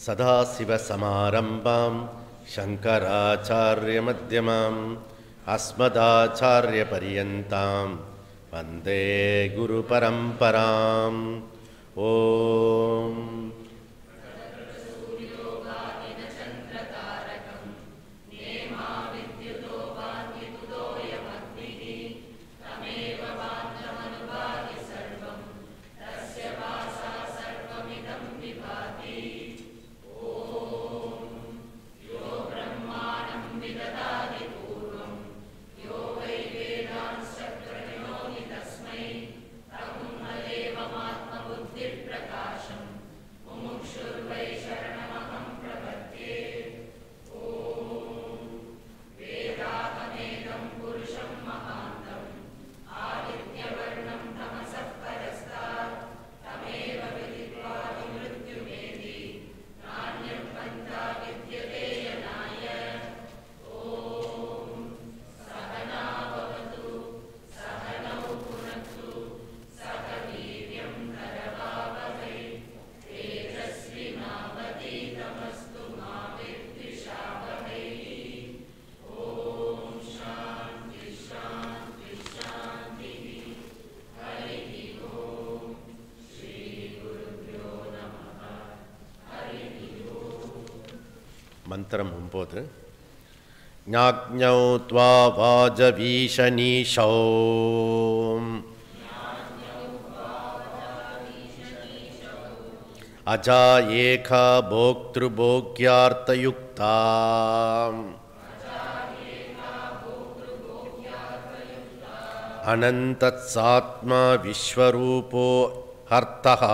सदाशिवसमारम्भां शङ्कराचार्यमध्यमाम् अस्मदाचार्यपर्यन्तां वन्दे गुरुपरम्पराम् ॐ मन्त्रं 9 ज्ञाज्ञौ त्वा वाजवीशनीशौ अजा एका भोक्तृभोग्यार्थयुक्ता अनन्तत्सात्मा विश्वरूपो हर्तः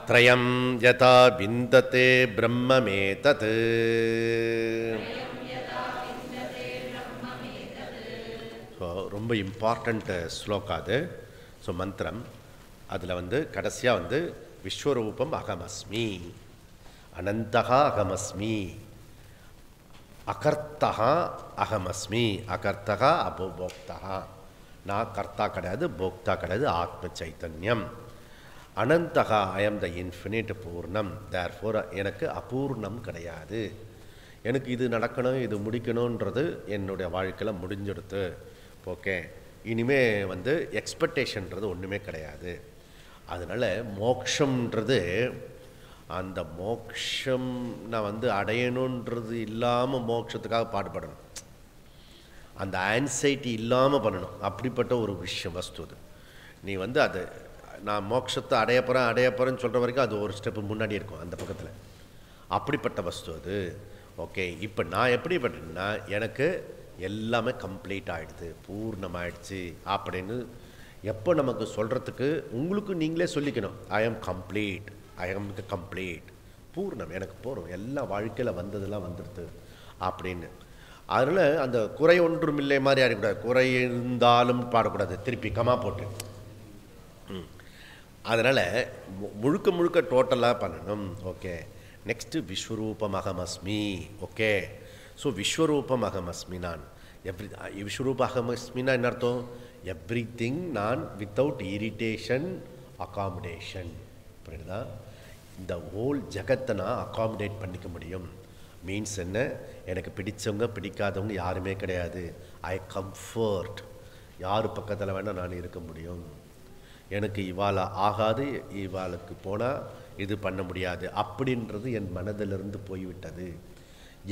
त्रयं यथा विन्दते ब्रह्ममेतत् ரொம்ப இம்பார்ட்டண்ட் ஸ்லோகா அது. ஸோ மந்திரம் அதில் வந்து கடைசியாக வந்து விஸ்வரூபம் அகமஸ்மி, அனந்தகா அகமஸ்மி, அகர்த்தகா அகமஸ்மி, அகர்த்தகா அபோக்தகா, நான் கர்த்தா கிடையாது, போக்தா கிடையாது, ஆத்ம சைத்தன்யம். அனந்தகா ஐ am the infinite Purnam, therefore எனக்கு அபூர்ணம் கிடையாது. எனக்கு இது நடக்கணும் இது முடிக்கணுன்றது என்னுடைய வாழ்க்கையில் முடிஞ்சிடுத்து. ஓகே, இனிமே வந்து எக்ஸ்பெக்டேஷன்றது ஒன்றுமே கிடையாது. அதனால் மோக்ஷன்றது, அந்த மோக்ஷம் நான் வந்து அடையணுன்றது இல்லாமல் மோட்சத்துக்காக பாடுபடணும், அந்த ஆன்சைட்டி இல்லாமல் பண்ணணும். அப்படிப்பட்ட ஒரு விஷயம் வஸ்து அது. நீ வந்து அது நான் மோட்சத்தை அடையப்போகிறேன்னு சொல்கிற வரைக்கும் அது ஒரு ஸ்டெப்பு முன்னாடி இருக்கும் அந்த பக்கத்தில். அப்படிப்பட்ட வஸ்து அது. ஓகே, இப்போ நான் எப்படி பண்ணேன்னா எனக்கு எல்லாமே கம்ப்ளீட் ஆகிடுது, பூர்ணமாகிடுச்சு அப்படின்னு எப்போ நமக்கு சொல்கிறதுக்கு உங்களுக்கு நீங்களே சொல்லிக்கணும். ஐ ஆம் கம்ப்ளீட், ஐ ஆம் கம்ப்ளீட், பூர்ணம், எனக்கு போகிறோம், எல்லா வாழ்க்கையில் வந்ததெல்லாம் வந்துடுது அப்படின்னு. அதனால் அந்த குறை ஒன்றும் இல்லை மாதிரி ஆகிடக்கூடாது, குறை இருந்தாலும் பாடக்கூடாது, திருப்பி கமா போட்டு. அதனால் முழுக்க முழுக்க டோட்டலாக பண்ணணும். ஓகே, நெக்ஸ்ட்டு விஸ்வரூபம் அகமஸ்மி. ஓகே, ஸோ விஸ்வரூபம் அகமஸ்மி, நான் விஸ்வரூப அகமஸ்மின்னா என்ன அர்த்தம்? எவ்ரி திங் நான் வித்தவுட் இரிட்டேஷன் அகாமடேஷன். புரியுதா? இந்த ஹோல் ஜகத்தை நான் அகாமடேட் பண்ணிக்க முடியும். மீன்ஸ் என்ன? எனக்கு பிடிச்சவங்க பிடிக்காதவங்க யாருமே கிடையாது. ஐ கம்ஃபர்ட், யார் பக்கத்தில் வேணால் நான் இருக்க முடியும். எனக்கு இவாள ஆகாது, இவாளுக்கு போனால் இது பண்ண முடியாது அப்படின்றது என் மனதிலிருந்து போய்விட்டது.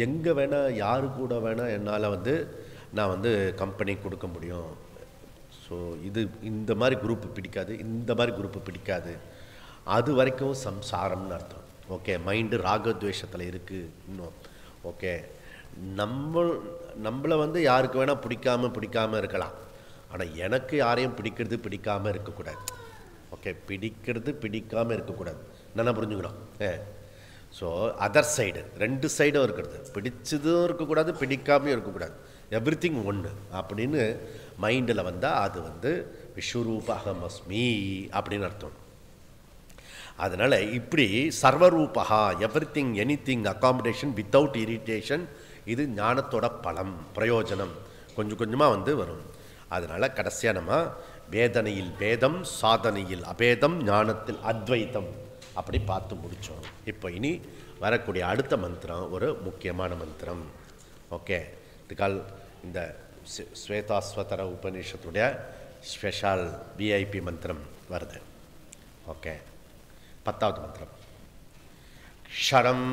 எங்கே வேணால் யாரு கூட வேணால் என்னால் வந்து நான் வந்து கம்பெனி கொடுக்க முடியும். ஸோ இது இந்த மாதிரி குரூப்பு பிடிக்காது, இந்த மாதிரி குரூப்பு பிடிக்காது, அது வரைக்கும் சம்சாரம்னு அர்த்தம். ஓகே, மைண்டு ராகத்வேஷத்தில் இருக்குது இன்னும். ஓகே, நம்மளை வந்து யாருக்கு வேணால் பிடிக்காமல் இருக்கலாம், ஆனால் எனக்கு யாரையும் பிடிக்காமல் இருக்கக்கூடாது. ஓகே, பிடிக்காமல் இருக்கக்கூடாது, நல்லா புரிஞ்சுக்கணும். ஸோ அதர் சைடு, ரெண்டு சைடும் இருக்கிறது, பிடிச்சதும் இருக்கக்கூடாது, பிடிக்காமையும் இருக்கக்கூடாது, எவ்ரி திங் ஒன்று அப்படின்னு மைண்டில் வந்தால் அது வந்து விஸ்வரூப அகமஸ்மி அப்படின்னு அர்த்தம். அதனால் இப்படி சர்வரூபா, everything, anything, accommodation without irritation, இது ஞானத்தோட பலம், பிரயோஜனம் கொஞ்சம் கொஞ்சமாக வந்து வரும். அதனால் கடைசியாக நம்ம வேதனையில் பேதம், சாதனையில் அபேதம், ஞானத்தில் அத்வைத்தம், அப்படி பார்த்து முடித்தோம். இப்போ இனி வரக்கூடிய அடுத்த மந்திரம் ஒரு முக்கியமான மந்திரம். ஓகே, இதுக்கால் இந்த ஸ்வேதாஸ்வதர உபநிஷத்துடைய ஸ்பெஷல் விஐபி மந்திரம் வருது. ஓகே, 10வது மந்திரம். க்ஷரம்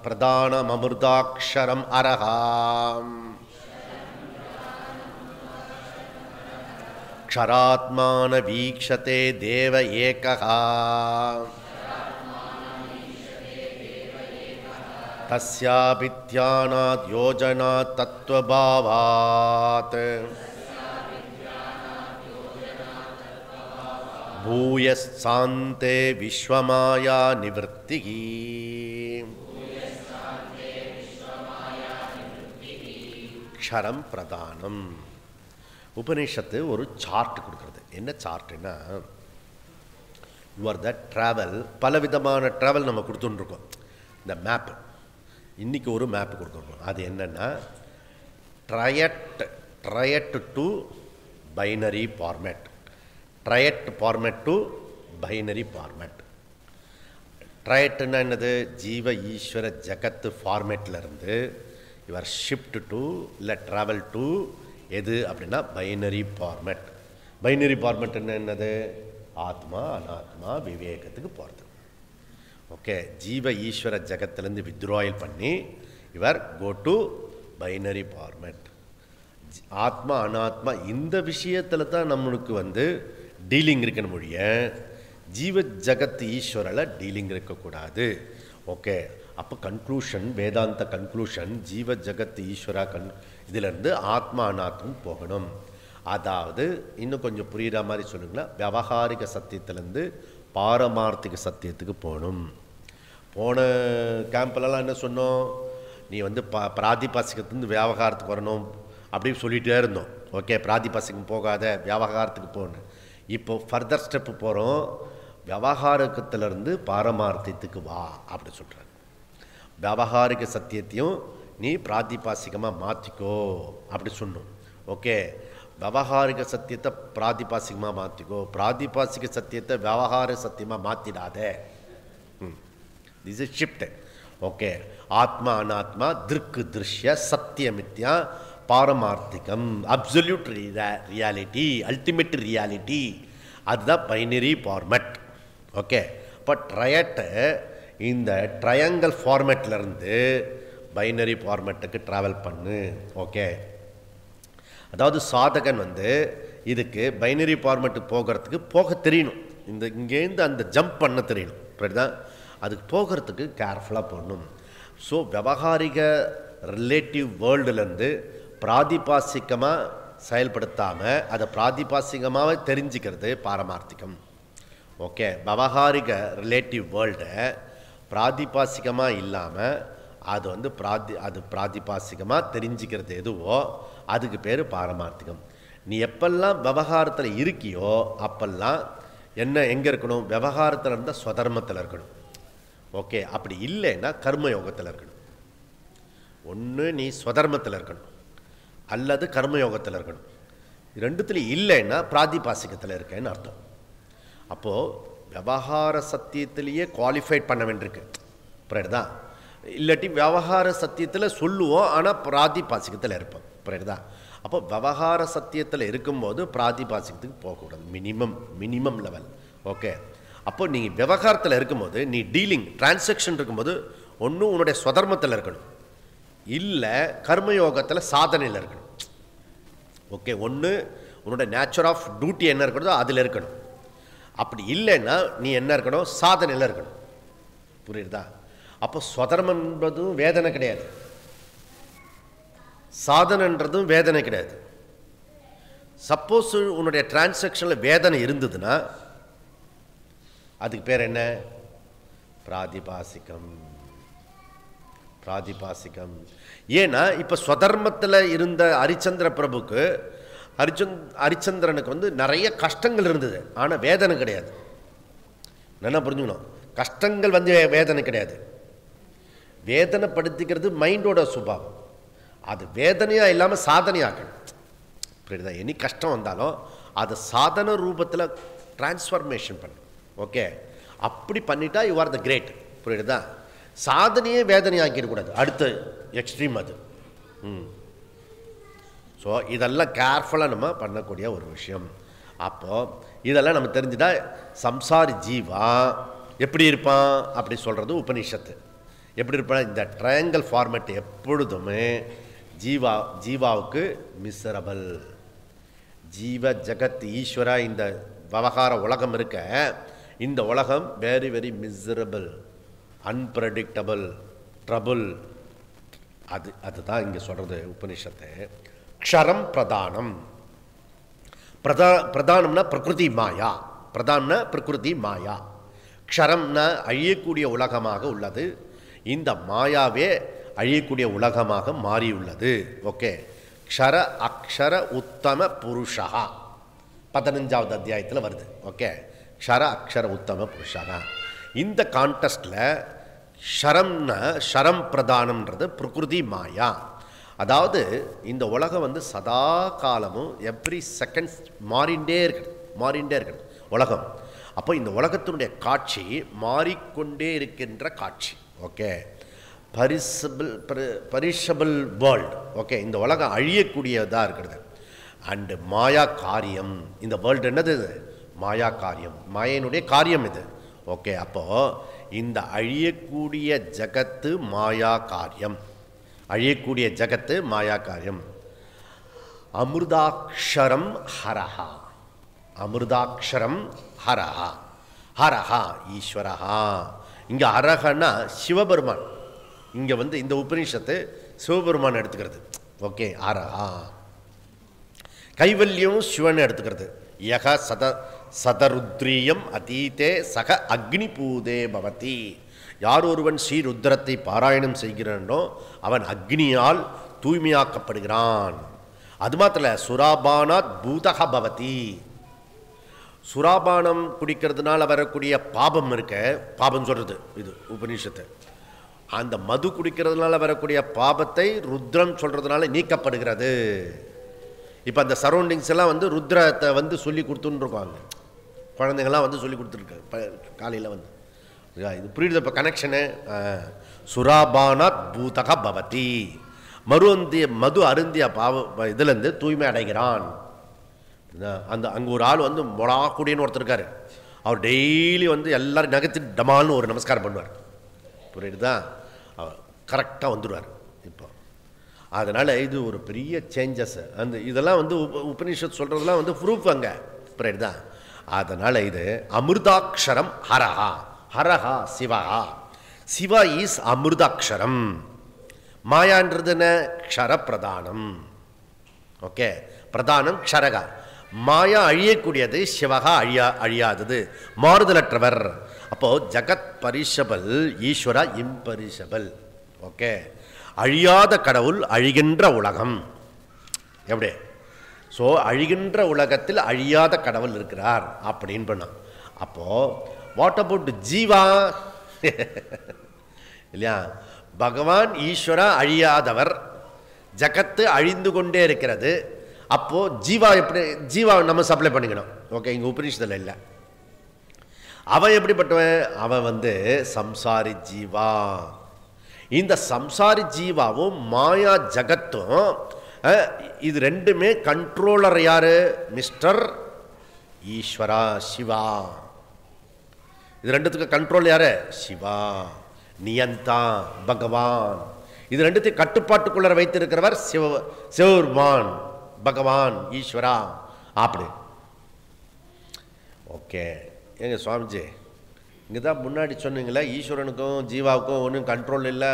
பிரதானமமிர்தாக்ஷரம் அரஹாம் க்ஷராத்மான வீக்ஷதே தேவ ஏகஹா தஸ்யாபித்யானாத் யோஜனாத் தத்வபாவாத் பூயஸ்சாந்தே விஸ்வமாயா நிவர்த்திஹி. க்ஷரம் பிரதானம். உபநிஷத்து ஒரு சார்ட் கொடுக்குறது. என்ன சார்ட்டுன்னா, யுவர் த ட்ராவல், பலவிதமான ட்ராவல் நம்ம கொடுத்துட்டுருக்கோம். இந்த மேப், இன்றைக்கி ஒரு மேப் கொடுக்குறோம். அது என்னென்னா triad to binary format, triad format to binary format. ட்ரையட்னா என்னது? ஜீவ ஈஸ்வர ஜகத்து ஃபார்மேட்லேருந்து யுவர் ஷிஃப்ட் டு இல்லை ட்ராவல் டு எது அப்படின்னா பைனரி ஃபார்மேட். பைனரி ஃபார்மேட் என்னது? ஆத்மா அனாத்மா விவேகத்துக்கு போகிறது. ஓகே, ஜீவ ஈஸ்வர ஜகத்திலேருந்து வித்ராயல் பண்ணி இவர் கோ டு பைனரி ஃபார்மேட். ஆத்மா அனாத்மா இந்த விஷயத்தில் தான் நம்மளுக்கு டீலிங் இருக்கணும் மொழிய, ஜீவ ஜகத் ஈஸ்வரில் டீலிங் இருக்கக்கூடாது. ஓகே, அப்போ கன்க்ளூஷன், வேதாந்த கன்க்ளூஷன் ஜீவ ஜகத் ஈஸ்வரா இதிலேருந்து ஆத்மா அனாத்மம் போகணும். அதாவது இன்னும் கொஞ்சம் புரிகிற மாதிரி சொல்லுங்களா, வியாவகாரிக சத்தியத்திலேருந்து பாரமார்த்திக சத்தியத்துக்கு போகணும். போன கேம்ப்லலாம் என்ன சொன்னோம்? நீ பிராதிபாசிகத்துலேருந்து வியாவகாரத்துக்கு வரணும் அப்படின்னு சொல்லிகிட்டே இருந்தோம். ஓகே, பிராதிபாசிகம் போகாத, வியாவகாரத்துக்கு போகணும். இப்போ ஃபர்தர் ஸ்டெப்பு போகிறோம், வியாவகாரத்திலேருந்து பாரமார்த்தியத்துக்கு வா அப்படி சொல்கிறார். வியாவகாரிக சத்தியத்தையும் நீ பிராதிபாசிகமாக மாற்றிக்கோ அப்படி சொன்னோம். ஓகே, வியாவகாரிக சத்தியத்தை பிராதிபாசிகமாக மாற்றிக்கோ, பிராதிபாசிக சத்தியத்தை வியாவகார சத்தியமாக மாற்றிடாத. This is shift. ஓகே, ஆத்மா அனாத்மா, திருக்கு திருஷ்ய, சத்தியமித்யா, பாரமார்த்திகம், அப்சல்யூட் ரியாலிட்டி, அல்டிமேட் ரியாலிட்டி, அதுதான் பைனரி ஃபார்மேட். ஓகே, இப்போ ட்ரையட்டு இந்த ட்ரையாங்கல் ஃபார்மேட்லேருந்து பைனரி ஃபார்மேட்டுக்கு ட்ராவல் பண்ணு. ஓகே, அதாவது சாதகன் இதுக்கு பைனரி ஃபார்மேட்டுக்கு போகிறதுக்கு போக தெரியணும். இங்கேருந்து அந்த ஜம்ப் பண்ண தெரியணும். அப்படிதான் அதுக்கு போகிறதுக்கு கேர்ஃபுல்லாக போடணும். ஸோ வியாவகாரிக ரிலேட்டிவ் வேர்ல்டுலேருந்து பிராதிபாசிகமாக செயல்படுத்தாமல் அதை பிராதிபாசிகமாக தெரிஞ்சுக்கிறது பாரமார்த்திகம். ஓகே, வியாவகாரிக ரிலேட்டிவ் வேர்ல்டை பிராதிபாசிகமாக இல்லாமல் அது பிராதிபாசிகமாக தெரிஞ்சுக்கிறது எதுவோ அதுக்கு பேர் பாரமார்த்திகம். நீ எப்பெல்லாம் விவகாரத்தில் இருக்கியோ அப்பெல்லாம் எங்கே இருக்கணும்? விவகாரத்தில் இருந்தால் ஸ்வதர்மத்தில் இருக்கணும். ஓகே, அப்படி இல்லைன்னா கர்மயோகத்தில் இருக்கணும். ஒன்று நீ ஸ்வதர்மத்தில் இருக்கணும் அல்லது கர்மயோகத்தில் இருக்கணும். ரெண்டுத்தில் இல்லைன்னா பிராதிபாசிகத்தில் இருக்கேன்னு அர்த்தம். அப்போது விவகார சத்தியத்திலேயே குவாலிஃபைட் பண்ண வேண்டியிருக்கு. புரியுதா? இல்லாட்டி விவகார சத்தியத்தில் சொல்லுவோம், ஆனால் பிராதிபாசிகத்தில் இருப்போம். புரியுதா? அப்போ விவகார சத்தியத்தில் இருக்கும்போது பிராதிபாசிகத்துக்கு போகக்கூடாது. Minimum level. ஓகே, அப்போ நீ விவகாரத்தில் இருக்கும்போது, நீ டீலிங் டிரான்சாக்ஷன் இருக்கும்போது ஒன்று உன்னுடைய ஸ்வதர்மத்தில் இருக்கணும், இல்லை கர்மயோகத்தில் சாதனையில் இருக்கணும். ஓகே, ஒன்று உன்னோட நேச்சர் ஆஃப் டியூட்டி என்ன இருக்கிறதோ அதில் இருக்கணும். அப்படி இல்லைன்னா நீ என்ன இருக்கணும்? சாதனையில் இருக்கணும். புரியுதா? அப்போ ஸ்வதர்மம் என்பதும் வேதனை கிடையாது, சாதனைன்றதும் வேதனை கிடையாது. சப்போஸ் உன்னுடைய டிரான்சாக்ஷனில் வேதனை இருந்ததுன்னா அதுக்கு பேர் என்ன? பிராதிபாசிகம். ஏன்னா இப்போ ஸ்வதர்மத்தில் இருந்த ஹரிச்சந்திர பிரபுக்கு ஹரிச்சந்திரனுக்கு நிறைய கஷ்டங்கள் இருந்தது, ஆனால் வேதனை கிடையாது. என்ன புரிஞ்சுக்கணும்? கஷ்டங்கள் வேதனை கிடையாது. வேதனைப்படுத்திக்கிறது மைண்டோட சுபாவம். அது வேதனையாக இல்லாமல் சாதனையாக்கணும். புரியுதா? எனி கஷ்டம் வந்தாலும் அதை சாதன ரூபத்தில் டிரான்ஸ்ஃபர்மேஷன் பண்ணு. ஓகே, அப்படி பண்ணிட்டா யூ ஆர் த கிரேட். புரியுதா? சாதனையே வேதனை ஆக்கிடக்கூடாது, அடுத்த எக்ஸ்ட்ரீம் அது. ஸோ இதெல்லாம் கேர்ஃபுல்லாக நம்ம பண்ணக்கூடிய ஒரு விஷயம். அப்போது இதெல்லாம் நம்ம தெரிஞ்சுட்டா சம்சாரி ஜீவா எப்படி இருப்பான் அப்படி சொல்கிறது உபனிஷத்து. எப்படி இருப்பான்? இந்த ட்ரையாங்கிள் ஃபார்மேட் எப்பொழுதுமே ஜீவாவுக்கு மிசரபிள். ஜீவ ஜகத் ஈஸ்வரா இந்த விவகார உலகம் இருக்க, இந்த உலகம் very very miserable, unpredictable, trouble. அதுதான் இங்கே சொல்கிறது உபனிஷத்து. க்ஷரம் பிரதானம். பிரதானம்னா பிரகிருதி மாயா. பிரதானம்னா பிரகிருதி மாயா. க்ஷரம்னா அழியக்கூடிய உலகமாக உள்ளது. இந்த மாயாவே அழியக்கூடிய உலகமாக மாறியுள்ளது. ஓகே, க்ஷர அக்ஷர உத்தம புருஷா 15வது அத்தியாயத்தில் வருது. ஓகே, க்ஷர அக்ஷர உத்தம புருஷா. இந்த கான்டெஸ்டில் ஷரம்னா ஷரம் பிரதானம்ன்றது பிரகிருதி மாயா. அதாவது இந்த உலகம் சதா காலமும் எவ்ரி செகண்ட் மாறிண்டே இருக்குது உலகம். அப்போ இந்த உலகத்தினுடைய காட்சி மாறிக்கொண்டே இருக்கின்ற காட்சி. Okay, பரிஷபிள் world. ஓகே, இந்த உலகம் அழியக்கூடியதாக இருக்கிறது. அண்டு மாயா காரியம். இந்த வேர்ல்டு என்னது? மாயா காரியம், மாயனுடைய காரியம் இது. ஓகே, அப்போது இந்த அழியக்கூடிய ஜகத்து மாயா காரியம். அழியக்கூடிய ஜகத்து மாயா காரியம். அமிர்தாட்சரம் ஹரஹா. அமிர்தாட்சரம் ஹரஹா. ஹரஹா ஈஸ்வரஹா. இங்கே ஹரஹன்னா சிவபெருமான். இங்கே இந்த உபநிஷத்து சிவபெருமான் எடுத்துக்கிறது. ஓகே, ஹரஹா. கைவல்யம் சிவன் எடுத்துக்கிறது. யக சதருத்ரியம் அதீதே சக அக்னி பூதே பவதி. யார் ஒருவன் ஸ்ரீருத்ரத்தை பாராயணம் செய்கிறானோ அவன் அக்னியால் தூய்மையாக்கப்படுகிறான். அது மாத்திர சுராபானாத் பூதக பவதி. சுராபானம் குடிக்கிறதுனால வரக்கூடிய பாபம் இருக்க, பாபம் சொல்கிறது இது உபநிஷத்து. அந்த மது குடிக்கிறதுனால வரக்கூடிய பாபத்தை ருத்ரம் சொல்கிறதுனால நீக்கப்படுகிறது. இப்போ அந்த சரௌண்டிங்ஸ் எல்லாம் ருத்ரத்தை சொல்லி கொடுத்துன்னு இருக்காங்க. குழந்தைங்கள்லாம் சொல்லி கொடுத்துருக்காங்க காலையில் இது புரியுது இப்போ கனெக்ஷனு. சுராபானாத் பூதக பவதி. மது அருந்திய இதுலேருந்து தூய்மை அடைகிறான். அங்கே ஒரு ஆள் மொடாக்குடின்னு ஒருத்தர் இருக்கார். அவர் டெய்லி எல்லாரும் நகர்த்தி டமால்னு ஒரு நமஸ்காரம் பண்ணுவார். புரியுதுதா? அவர் கரெக்டாக வந்துடுவார். இப்போ அதனால் இது ஒரு பெரிய சேஞ்சஸ். இதெல்லாம் உபனிஷத் சொல்கிறதுலாம் ப்ரூஃப் அங்கே. புரியுதுதா? அதனால் இது அமிர்தாட்சரம் ஹரஹா. ஹரஹா சிவஹா. சிவா இஸ் அமிர்தாட்சரம். மாயான்றதுன்னு க்ஷர பிரதானம். ஓகே, பிரதானம் க்ஷரகா. மாயா அழியக்கூடியது, சிவகா அழியாதது, மாறுதலற்றவர். அப்போது ஜகத் பரிஷபல், ஈஸ்வரா இம்பரிஷபல். ஓகே, அழியாத கடவுள், அழிகின்ற உலகம். எப்படி? ஸோ அழிகின்ற உலகத்தில் அழியாத கடவுள் இருக்கிறார் அப்படின்னு பண்ணான். அப்போது வாட் அபவுட் ஜீவா? இல்லையா? பகவான் ஈஸ்வரா அழியாதவர், ஜகத்து அழிந்து கொண்டே இருக்கிறது. அப்போது ஜீவா எப்படி? ஜீவா நம்ம சப்ளை பண்ணிக்கணும். ஓகே, இங்கே உபநிஷத்தில் இல்லை. அவன் எப்படிப்பட்டவன்? அவன் சம்சாரி ஜீவா. இந்த சம்சாரி ஜீவாவும் மாயா ஜகத்தும் இது ரெண்டுமே கண்ட்ரோலர் யாரு? மிஸ்டர் ஈஸ்வரா, சிவா. இது ரெண்டுத்துக்கு கண்ட்ரோல் யாரு? சிவா. நியந்தா பகவான். இது ரெண்டுத்தையும் கட்டுப்பாட்டுக்குள்ள வைத்திருக்கிறவர் சிவபெருமான், பகவான், ஈஸ்வரா. அப்படி. ஓகே, ஏங்க சுவாமிஜி, இங்கே தான் முன்னாடி சொன்னீங்களே ஈஸ்வரனுக்கும் ஜீவாவுக்கும் ஒன்றும் கண்ட்ரோல் இல்லை,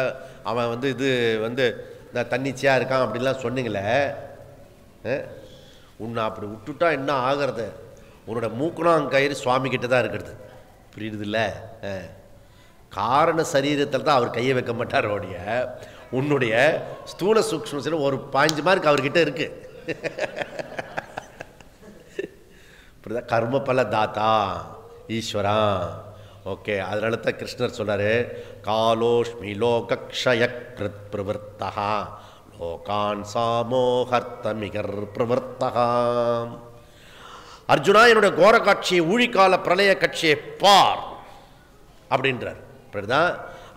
அவன் இது இந்த தன்னிச்சையாக இருக்கான் அப்படின்லாம் சொன்னீங்களே. உன்னை அப்படி விட்டுட்டா என்ன ஆகிறது? உன்னோட மூக்குனாங்கயிறு சுவாமி கிட்ட தான் இருக்கிறது. புரியுதுல்ல? காரண சரீரத்தில் தான் அவர் கையை வைக்க மாட்டார். உன்னுடைய ஸ்தூல சூக்ஷ்மத்தில் ஒரு 5 மார்க் அவர்கிட்ட இருக்கு. இப்படிதான் கர்மபல தாத்தா ஈஸ்வரா. ஓகே, அதனால தான் கிருஷ்ணர் சொன்னார், காலோஷ்மி லோகக்ஷய கிருத் பிரவர்த்தா லோகான் சாமோஹர்த்தமிகர் பிரவர்த்தகாம். அர்ஜுனா, என்னுடைய கோர காட்சியை, ஊழிக்கால பிரளய காட்சியை பார் அப்படின்றார். புரியுதா?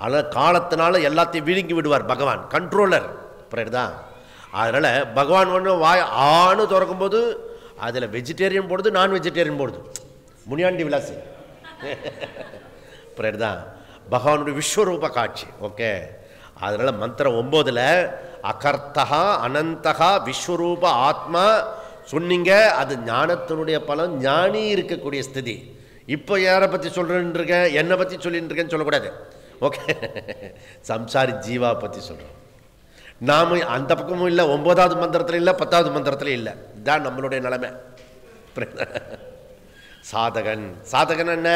ஆனால் காலத்தினால எல்லாத்தையும் விழுங்கி விடுவார் பகவான், கண்ட்ரோலர். புரியுதா? அதனால் பகவான் ஒன்று வாய் ஆணு திறக்கும்போது அதில் வெஜிடேரியன் போடுது, நான் வெஜிடேரியன் போடுது. முனியாண்டி விலாசி. புரியுதா? பகவானுடைய விஸ்வரூப காட்சி. ஓகே. அதனால் மந்திரம் 9ல் அகர்த்தகா அனந்தகா விஸ்வரூப ஆத்மா சொன்னீங்க. அது ஞானத்தினுடைய பலம், ஞானி இருக்கக்கூடிய ஸ்திதி. இப்போ யாரை பற்றி சொல்கிறேன்னு இருக்கேன், என்னை பற்றி சொல்லிட்டு இருக்கேன்னு சொல்லக்கூடாது. ஓகே. சம்சாரி ஜீவா பற்றி சொல்கிறோம். நாம் அந்த பக்கமும் இல்லை, 9வது மந்திரத்தில் இல்லை, 10வது மந்திரத்தில் இல்லை. இதுதான் நம்மளுடைய நிலைமை. சாதகன், சாதகன் என்ன?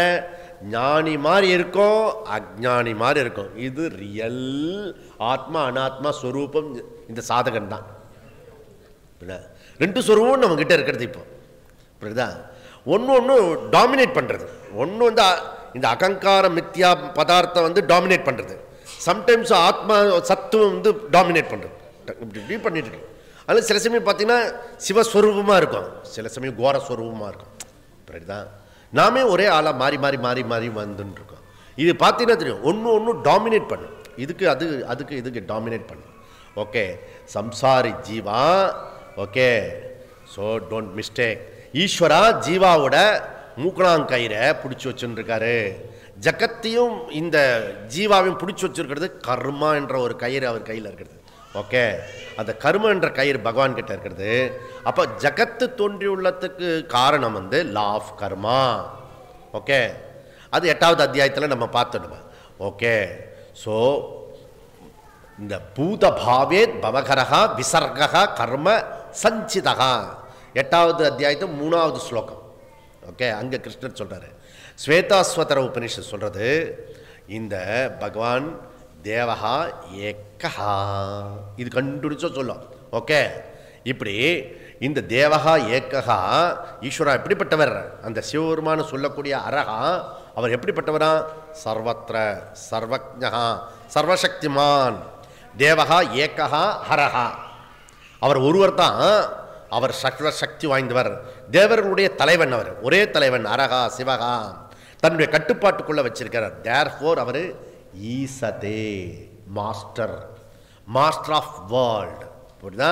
ஞானி மாதிரி இருக்கும், அஜ்ஞானி மாதிரி இருக்கும். இது ரியல் ஆத்மா அனாத்மா ஸ்வரூபம். இந்த சாதகன் தான். ரெண்டு ஸ்வரூபம் நம்ம கிட்ட இருக்கிறது. இப்போ புரியுதா? ஒன்று டாமினேட் பண்ணுறது. ஒன்று இந்த அகங்கார மித்யா பதார்த்தம் டாமினேட் பண்ணுறது. சம்டைம்ஸ் ஆத்மா சத்துவம் டாமினேட் பண்ணுறது. இப்படி பண்ணிட்டு இருக்கு. அதில் சில சமயம் பார்த்தீங்கன்னா சிவஸ்வரூபமாக இருக்கும், சில சமயம் கோரஸ்வரூபமாக இருக்கும். புரியுதா? நாமே ஒரே ஆளாக மாறி மாறி மாறி மாறி வந்துன்னு இருக்கோம். இது பார்த்தீங்கன்னா தெரியும், ஒன்று டாமினேட் பண்ணும். இதுக்கு அதுக்கு இதுக்கு டாமினேட் பண்ணும். ஓகே. சம்சாரி Jeeva. Okay. So don't mistake. ஈஸ்வரா ஜீவாவோட மூக்கணாங்கயிறை பிடிச்சி வச்சுன்னு இருக்காரு. ஜகத்தையும் இந்த ஜீவாவையும் பிடிச்சி வச்சிருக்கிறது கர்மா என்ற ஒரு கயிறு அவர் கையில் இருக்கிறது. ஓகே. அந்த கர்ம என்ற கயிறு பகவான் கிட்ட இருக்கிறது. அப்போ ஜகத்து தோன்றியுள்ளதுக்கு காரணம் லா ஆஃப் கர்மா. ஓகே. அது 8வது அத்தியாயத்தில் நம்ம பார்த்துடுவோம். ஓகே. ஸோ இந்த பூத பாவேத் பவகரகா விசர்கா கர்ம சஞ்சிதகா, 8வது அத்தியாயத்து 3வது ஸ்லோகம். ஓகே. அங்கே கிருஷ்ணர் சொல்கிறாரு. ஸ்வேதாஸ்வதர உபனிஷத் சொல்கிறது, இந்த பகவான் தேவஹா ஏக்கஹா, இது கண்டுபிடிச்சோ சொல்லும். ஓகே. இப்படி இந்த தேவஹா ஏக்கஹா ஈஸ்வரா எப்படிப்பட்டவர்? அந்த சிவபெருமானு சொல்லக்கூடிய அரகா அவர் எப்படிப்பட்டவரா? சர்வத்ர சர்வஜ்ஞா சர்வசக்திமான். தேவஹா ஏக்கஹா ஹரஹா, அவர் ஒருவர் தான். அவர் சர்வசக்தி வாய்ந்தவர், தேவர்களுடைய தலைவன். அவர் ஒரே தலைவன், அரகா சிவகா, தன்னுடைய கட்டுப்பாட்டுக்குள்ளே வச்சிருக்கிறார். தேர்ஃபோர் அவர் ஈசதே, மாஸ்டர், மாஸ்டர் ஆஃப் வேர்ல்டு. புரியுதா?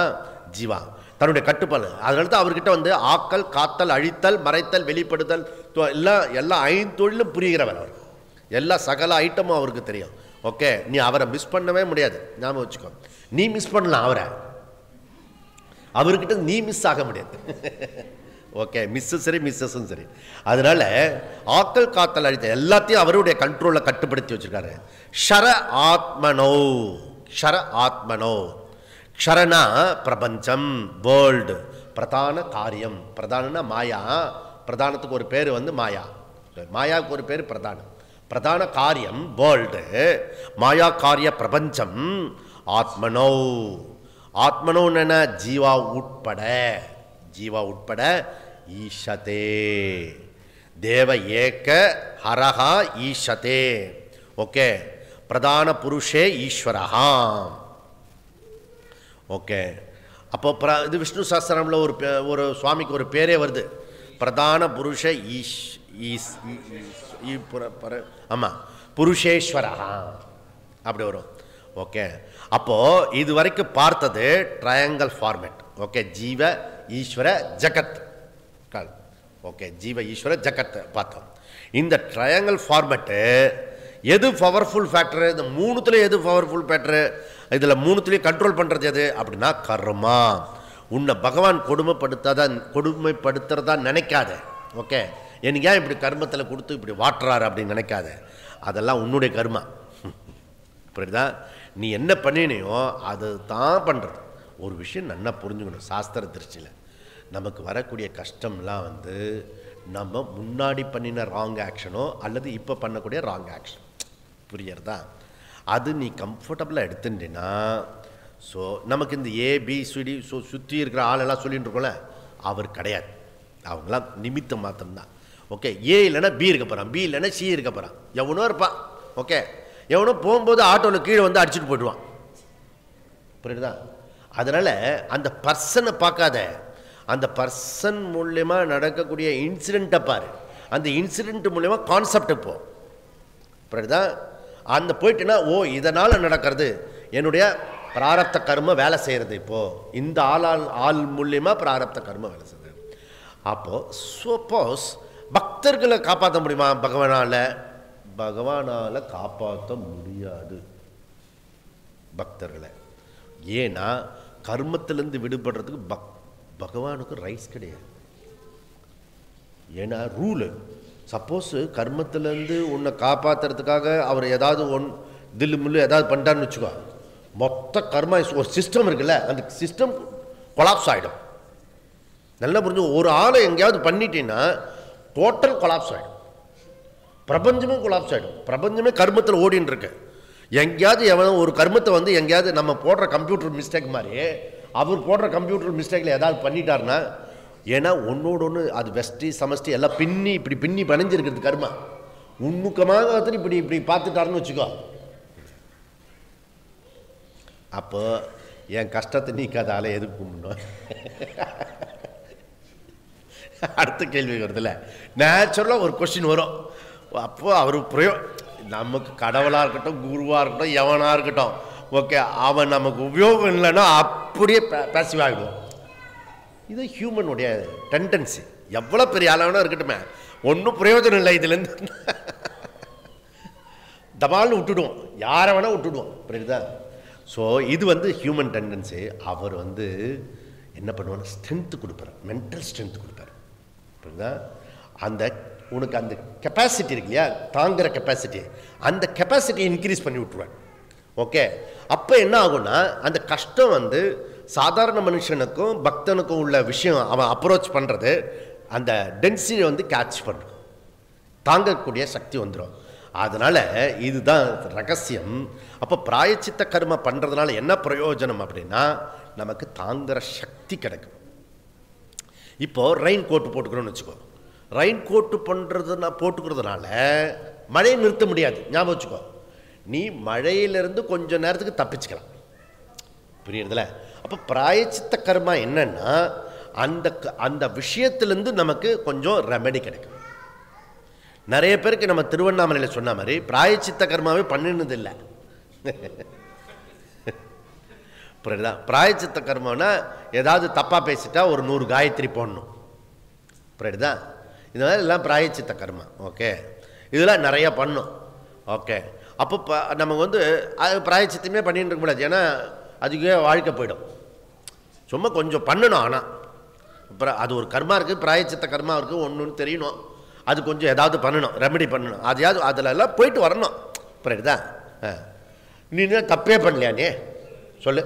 ஜீவா தன்னுடைய கட்டுப்பாடு. அதனால தான் அவர்கிட்ட ஆக்கல், காத்தல், அழித்தல், மறைத்தல், வெளிப்படுத்தல் எல்லா 5 தொழிலும் புரிகிறவர். அவர் எல்லா சகல ஐட்டமும் அவருக்கு தெரியும். ஓகே. நீ அவரை மிஸ் பண்ணவே முடியாது. ஞாபகம் வச்சுக்கோ. நீ மிஸ் பண்ணலாம் அவரை, அவர்கிட்ட நீ மிஸ் ஆக முடியாது. ஓகே. மிஸ்ஸும் சரி மிஸ்ஸஸும் சரி. அதனால ஆக்கல், காத்தல், அழித்தல் எல்லாத்தையும் அவருடைய கண்ட்ரோலில் கட்டுப்படுத்தி வச்சிருக்காரு. ஷர ஆத்மனோ, ஷர ஆத்மனோ. க்ஷரனா பிரபஞ்சம், வேர்ல்டு. பிரதான காரியம், பிரதானனா மாயா. பிரதானத்துக்கு ஒரு பேர் மாயா, மாயாவுக்கு ஒரு பேர் பிரதானம். பிரதான காரியம் வேர்ல்டு, மாயா காரிய பிரபஞ்சம். ஆத்மனோ, ஆத்மனோன்னு ஜீவா உட்பட, ஜீவா உட்பட ஈஷதே, தேவ ஏக ஹரஹா ஈஷதே. ஓகே. பிரதான புருஷே ஈஸ்வரஹா. ஓகே. அப்போ இது விஷ்ணு சாஸ்திரம்ல ஒரு சுவாமிக்கு ஒரு பேரே வருது, பிரதான புருஷ ஆமாம் புருஷேஸ்வரஹா அப்படி வரும். ஓகே. அப்போது இது வரைக்கும் பார்த்தது ட்ரையாங்கல் ஃபார்மேட். ஓகே. ஜீவ ஈஸ்வர ஜகத். ஓகே. ஜீவ ஈஸ்வர ஜகத் பார்த்தோம். இந்த ட்ரையாங்கல் ஃபார்மேட்டு எது பவர்ஃபுல் ஃபேக்டரு? இந்த 3த்துல எது பவர்ஃபுல் ஃபேக்டரு? இதில் 3த்துலேயும் கண்ட்ரோல் பண்ணுறது எது அப்படின்னா கர்மா. உன்னை பகவான் கொடுமைப்படுத்துறதா நினைக்காத. ஓகே. எனக்கு ஏன் இப்படி கர்மத்தில் கொடுத்து இப்படி வாட்டுறாரு அப்படின்னு நினைக்காத. அதெல்லாம் உன்னுடைய கர்மா. புரியுதா? நீ என்ன பண்ணினியோ அது தான் பண்ணுறது. ஒரு விஷயம் நல்லா புரிஞ்சுக்கணும். சாஸ்திர திருஷ்டியில் நமக்கு வரக்கூடிய கஷ்டம்லாம் நம்ம முன்னாடி பண்ணின ராங் ஆக்ஷனோ அல்லது இப்போ பண்ணக்கூடிய ராங் ஆக்ஷன். புரியறதா? அது நீ கம்ஃபர்டபுளாக எடுத்துட்டேன்னா, ஸோ நமக்கு இந்த ஏபிசிடி சுற்றி இருக்கிற ஆளெல்லாம் சொல்லிட்டு இருக்கோம்ல, அவர் கிடையாது. அவங்களாம் நிமித்தம் மாத்திரம்தான். ஓகே. ஏ இல்லைன்னா பி இருக்க போகிறான், பி இல்லைன்னா சி இருக்க போகிறான், எவனோ இருப்பான். ஓகே. எவனோ போகும்போது ஆட்டோவில் கீழே அடிச்சுட்டு போயிடுவான். புரியுதா? அதனால் அந்த பர்சனை பார்க்காத, அந்த பர்சன் மூலமா நடக்கக்கூடிய இன்சிடெண்ட்டை பாரு. அந்த இன்சிடெண்ட் மூலமா கான்செப்ட் போ. அப்படிதான் அந்த போயிட்டுனா, ஓ இதனால் நடக்கிறது, என்னுடைய பிராரப்த கர்ம வேலை செய்கிறது. இப்போது இந்த ஆள் மூலியமாக பிராரப்த கர்ம வேலை செய்யுது. அப்போது சப்போஸ் பக்தர்களை காப்பாற்ற முடியுமா? பகவானால் காப்பாற்ற முடியாது பக்தர்களை. ஏன்னா கர்மத்திலேருந்து விடுபடுறதுக்கு பகவானுக்கு ரைட்ஸ் கிடையாது. ஏன்னா ரூலு. சப்போஸ் கர்மத்திலேருந்து உன்னை காப்பாற்றுறதுக்காக அவர் ஏதாவது தில்லு முள்ளு ஏதாவது பண்ணிட்டான்னு வச்சுக்கோ, மொத்த கர்மா ஒரு சிஸ்டம் இருக்குல்ல, அந்த சிஸ்டம் கொலாப்ஸ் ஆகிடும். நல்லா புரிஞ்சு, ஒரு ஆளை எங்கேயாவது பண்ணிட்டீங்கன்னா டோட்டல் கொலாப்ஸ் ஆகிடும். பிரபஞ்சமே கொலாப்ஸ் ஆகிடும். பிரபஞ்சமே கர்மத்தில் ஓடின்னு இருக்கு. எங்கேயாவது எவனோ ஒரு கர்மத்தை எங்கேயாவது நம்ம போடுற கம்ப்யூட்டர் மிஸ்டேக் மாதிரி அவர் போடுற கம்ப்யூட்டர் மிஸ்டேக்கில் ஏதாவது பண்ணிட்டாருன்னா, ஏன்னா ஒன்னோடு ஒன்று அது வெஸ்டி சமஷ்டி எல்லாம் இப்படி பின்னி பணிஞ்சிருக்கிறது கர்மா. உன்முக்கமாக இப்படி பார்த்துட்டாருன்னு வச்சுக்கோ, அப்போ என் கஷ்டத்தை நீக்காதால எதுக்கு கும்பிடணும்? அடுத்த கேள்வி வருதுல்ல, நேச்சுரலாக ஒரு கொஸ்டின் வரும். அப்போ அவர் நமக்கு கடவுளாக இருக்கட்டும், குருவாக இருக்கட்டும், எவனாக இருக்கட்டும், ஓகே, அவன் நமக்கு உபயோகம் இல்லைன்னா அப்படியே பேசிவ் ஆகிடுவோம். இது ஹியூமனுடைய டெண்டன்சி. எவ்வளோ பெரிய அளவுனா இருக்கட்டுமே, ஒன்றும் பிரயோஜனம் இல்லை இதுலேருந்து, தபால்னு விட்டுடுவோம், யாரை வேணால் விட்டுடுவோம். புரியுதா? ஸோ இது ஹியூமன் டெண்டன்சி. அவர் என்ன பண்ணுவார்? ஸ்ட்ரென்த்து கொடுப்பார், மென்டல் ஸ்ட்ரென்த் கொடுப்பார். புரியுதா? உனக்கு அந்த கெப்பாசிட்டி இருக்கு இல்லையா, தாங்குகிற கெப்பாசிட்டி, அந்த கெப்பாசிட்டியை இன்க்ரீஸ் பண்ணி விட்டுருவார். ஓகே, அப்போ என்ன ஆகும்னா, அந்த கஷ்டம் சாதாரண மனுஷனுக்கும் பக்தனுக்கும் உள்ள விஷயம் அவன் அப்ரோச் பண்ணுறது, அந்த டென்சிட்டி கேட்ச் பண்ணும், தாங்கக்கூடிய சக்தி வந்துடும். அதனால் இதுதான் ரகசியம். அப்போ பிராயச்சித்த கர்ம பண்ணுறதுனால என்ன பிரயோஜனம் அப்படின்னா, நமக்கு தாங்குகிற சக்தி கிடைக்கும். இப்போது ரெயின் கோட்டு போட்டுக்கிறோன்னு வச்சுக்கோ, ரெயின் கோட்டு போட்டுக்கிறதுனால மழையை நிறுத்த முடியாது. ஞாபகம் வச்சுக்கோ, நீ மழையிலிருந்து கொஞ்சம் நேரத்துக்கு தப்பிச்சுக்கலாம். புரியுறதுல? அப்போ பிராயச்சித்த கர்மா என்னன்னா, அந்த விஷயத்திலேருந்து நமக்கு கொஞ்சம் ரெமெடி கிடைக்கும். நிறைய பேருக்கு நம்ம திருவண்ணாமலையில் சொன்ன மாதிரி பிராயச்சித்த கர்மாவே பண்ணினது இல்லை. புரியுதா? பிராயச்சித்த கர்மானா ஏதாவது தப்பாக பேசிட்டா ஒரு 100 காயத்ரி போடணும். புரியுதா? இதனால் எல்லாம் பிராயச்சித்த கர்மா. ஓகே, இதெல்லாம் நிறையா பண்ணும். ஓகே, அப்போ நம்ம அது பிராயச்சித்தமே பண்ணிட்டு இருக்க முடியாது. ஏன்னா அதுக்கே வாழ்க்கை போயிடும். சும்மா கொஞ்சம் பண்ணணும். ஆனால் அப்புறம் அது ஒரு கர்மா இருக்குது, பிராயச்சித்த கர்மா இருக்குது, ஒன்றுன்னு தெரியணும். அது கொஞ்சம் ஏதாவது பண்ணணும், ரெமெடி பண்ணணும், அதையாவது அதில் எல்லாம் போயிட்டு வரணும். புரியுதா? நீ தப்பே பண்ணலையா? நீ சொல்லு.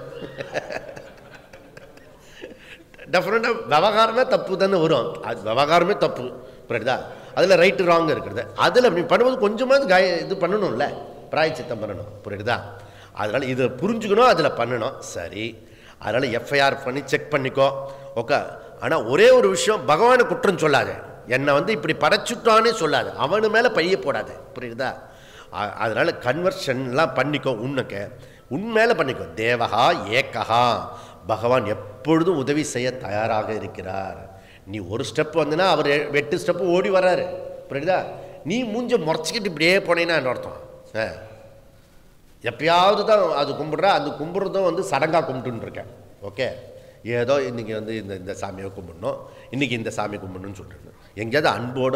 டெஃபினட்டாக விவகாரமே தப்பு தானே வரும். அது விவகாரமே தப்பு. புரியுதா? அதில் ரைட்டு ராங் இருக்கிறது. அதில் நீ பண்ணும்போது கொஞ்சமாவது இது பண்ணணும்ல, பிராயச்சித்தம் பண்ணணும். புரியுதா? அதனால் இதை புரிஞ்சுக்கணும், அதில் பண்ணணும். சரி, அதனால் எஃப்ஐஆர் பண்ணி செக் பண்ணிக்கோ. ஓகே, ஆனால் ஒரே ஒரு விஷயம், பகவானை குற்றம் சொல்லாது, என்னை இப்படி படைச்சுட்டானே சொல்லாது, அவனு மேலே பைய போடாது. புரியுதா? அதனால் கன்வர்ஷன்லாம் பண்ணிக்கோ, உன் மேலே பண்ணிக்கோ. தேவகா ஏகா, பகவான் எப்பொழுதும் உதவி செய்ய தயாராக இருக்கிறார். நீ ஒரு ஸ்டெப் அவர் 8 ஸ்டெப்பு ஓடி வர்றாரு. புரியுதா? நீ மூஞ்ச முறைச்சிக்கிட்டு இப்படியே போனேன்னா என்ன அர்த்தம்? எப்பயாவது தான் அது கும்பிட்றா, அது கும்பிட்றதும் சடங்காக கும்பிட்டுன்னு இருக்கேன். ஓகே, ஏதோ இன்றைக்கி இந்த சாமியை கும்பிடணும், இன்றைக்கி இந்த சாமி கும்பிடணும்னு சொல்லிட்டு எங்கேயாவது அன்போட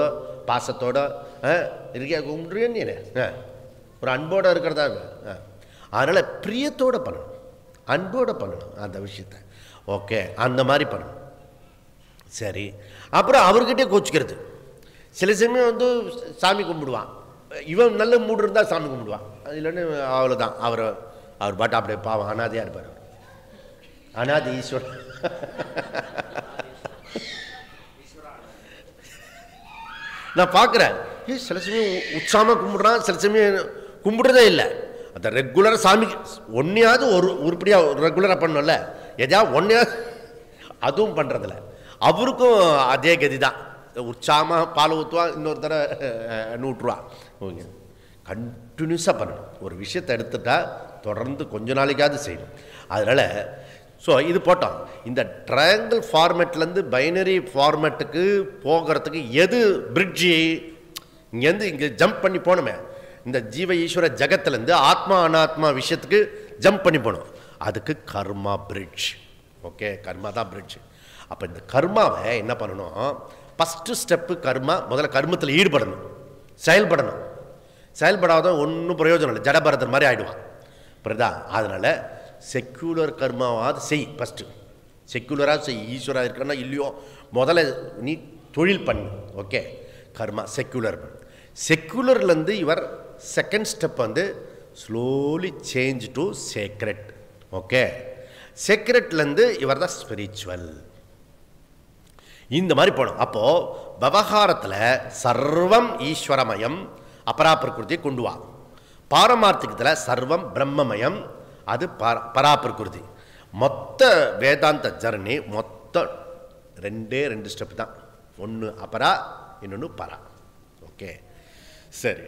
பாசத்தோட இருக்க கும்பிட்றியன்னு ஒரு அன்போடு இருக்கிறதா. அதனால் பிரியத்தோடு பண்ணணும், அன்போடு பண்ணணும் அந்த விஷயத்தை. ஓகே, அந்த மாதிரி பண்ணணும். சரி, அப்புறம் அவர்கிட்டே கோச்சிக்கிறது. சில சமயம் சாமி கும்பிடுவான், இவன் நல்ல மூடு இருந்தால் சாமி கும்பிடுவான், அது இல்லைன்னு அவ்வளோதான். அவர் பாட்டு அப்படியே பாவம் அனாதையாக இருப்பார். அனாதி ஈஸ்வரன். நான் பார்க்குறேன், சில சமயம் உற்சாகமாக கும்பிடுறான், சில சமயம் கும்பிடுறதே இல்லை. அந்த ரெகுலராக சாமிக்கு ஒன்றையாவது ஒரு உருப்படியாக ரெகுலராக பண்ணல, எதையாவது ஒன்றையாவது அதுவும் பண்ணுறதில்ல. அவருக்கும் அதே கதி தான். உற்சாகமாக பால் ஊற்றுவான், இன்னொரு தடவை நூற்றுவான். ஓகே, கண்டினியூஸாக பண்ணணும். ஒரு விஷயத்தை எடுத்துட்டா தொடர்ந்து கொஞ்ச நாளைக்காவது செய்யணும். அதனால் ஸோ இது போட்டோம். இந்த ட்ரையாங்கிள் ஃபார்மேட்லேருந்து பைனரி ஃபார்மேட்டுக்கு போகிறதுக்கு எது பிரிட்ஜி? இங்கேருந்து இங்கே ஜம்ப் பண்ணி போகணுமே, இந்த ஜீவ ஈஸ்வர ஜகத்துலேருந்து ஆத்மா அனாத்மா விஷயத்துக்கு ஜம்ப் பண்ணி போகணும். அதுக்கு கர்மா பிரிட்ஜ். ஓகே, கர்மா தான் பிரிட்ஜ். அப்போ இந்த கர்மாவை என்ன பண்ணணும்? ஃபஸ்ட்டு ஸ்டெப்பு கர்மா. முதல்ல கர்மத்தில் ஈடுபடணும், செயல்படணும். செயல்படாத ஒன்றும் பிரயோஜனம் இல்லை, ஜடபரதர் மாதிரி ஆகிடுவான். புரியுதா? அதனால் செக்யூலர் கர்மாவாவது செய். ஃபஸ்ட்டு செக்யூலராக செய். ஈஸ்வரா இருக்கன்னா இல்லையோ, முதல்ல நீ தொழில் பண்ணு. ஓகே, கர்மா செக்யூலர். செக்யூலர்லேருந்து இவர் செகண்ட் ஸ்டெப் வந்து slowly change to sacred. Okay, சேக்ரெட்லேருந்து இவர் தான் ஸ்பிரிச்சுவல். இந்த மாதிரி போகணும். அப்போது விவகாரத்தில் சர்வம் ஈஸ்வரமயம் அபராபிரகிருதியை கொண்டு வா. பாரமார்த்திகத்தில் சர்வம் பிரம்மமயம், அது பராபிரகிருதி. மொத்த வேதாந்த ஜர்னி மொத்தம் ரெண்டு ஸ்டெப் தான். ஒன்று அபரா, இன்னொன்று பரா. ஓகே, சரி.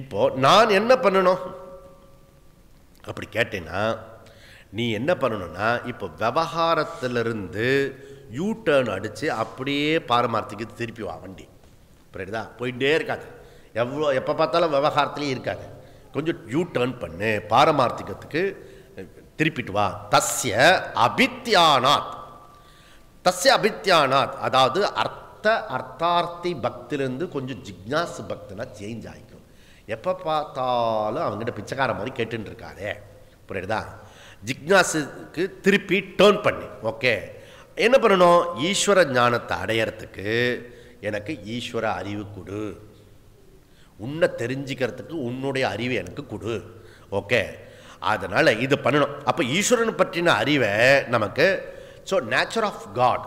இப்போது நான் என்ன பண்ணணும் அப்படி கேட்டேன்னா, நீ என்ன பண்ணணும்னா, இப்போ விவகாரத்திலிருந்து யூ டர்ன் அடித்து அப்படியே பாரமார்த்திக்கு திருப்பி வா. வண்டி புரியுதா? போயிட்டே இருக்காது, எப்போ பார்த்தாலும் விவகாரத்துலேயும் இருக்காது. கொஞ்சம் யூ டர்ன் பண்ணு, பாரமார்த்திகத்துக்கு திருப்பிட்டு வா. தஸ்ய அபித்யானாத். தஸ்ய அபித்யானாத் அதாவது அர்த்தார்த்தி பக்திலேருந்து கொஞ்சம் ஜிக்னாசு பக்தினா சேஞ்ச் ஆகிக்கும். எப்போ பார்த்தாலும் அவங்ககிட்ட பிச்சைக்கார மாதிரி கேட்டுன்னு இருக்காதே. புரியுதா? ஜிக்னாசுக்கு திருப்பி டேர்ன் பண்ணி. ஓகே, என்ன பண்ணணும்? ஈஸ்வர ஞானத்தை அடையறதுக்கு எனக்கு ஈஸ்வர அறிவு கொடு, உன்னை தெரிஞ்சுக்கிறதுக்கு உன்னுடைய அறிவை எனக்கு கொடு. ஓகே, அதனால் இது பண்ணணும். அப்போ ஈஸ்வரனை பற்றின அறிவை நமக்கு, ஸோ நேச்சர் ஆஃப் காட்,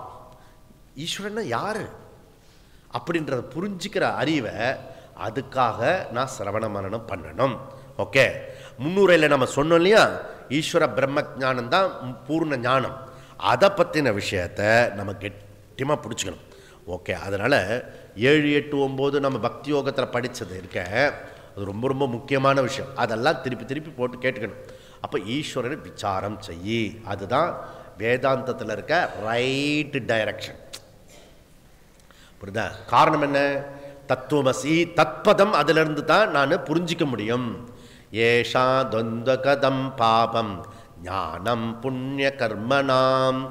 ஈஸ்வரன்னா யார் அப்படின்றத புரிஞ்சிக்கிற அறிவை அதுக்காக நான் சிரவண மனனம் பண்ணணும். ஓகே, முன்னுரையில் நம்ம சொன்னோம் இல்லையா, ஈஸ்வர பிரம்ம ஞானம் தான் பூர்ண ஞானம். அதை பற்றின விஷயத்தை நம்ம கெட்டியமாக பிடிச்சிக்கணும். ஓகே, அதனால் 7, 8, 9 நம்ம பக்தி யோகத்தில் படித்தது இருக்க, அது ரொம்ப ரொம்ப முக்கியமான விஷயம். அதெல்லாம் திருப்பி போட்டு கேட்டுக்கணும். அப்போ ஈஸ்வரனை விசாரம் செய்யி, அதுதான் வேதாந்தத்தில் இருக்க ரைட் டைரக்ஷன். புரியுதா? காரணம் என்ன? தத்துவமசி தத்பதம், அதிலிருந்து தான் நான் புரிஞ்சிக்க முடியும். ஏஷா தொந்தகதம் பாபம் ஞானம் புண்ணிய கர்மணாம்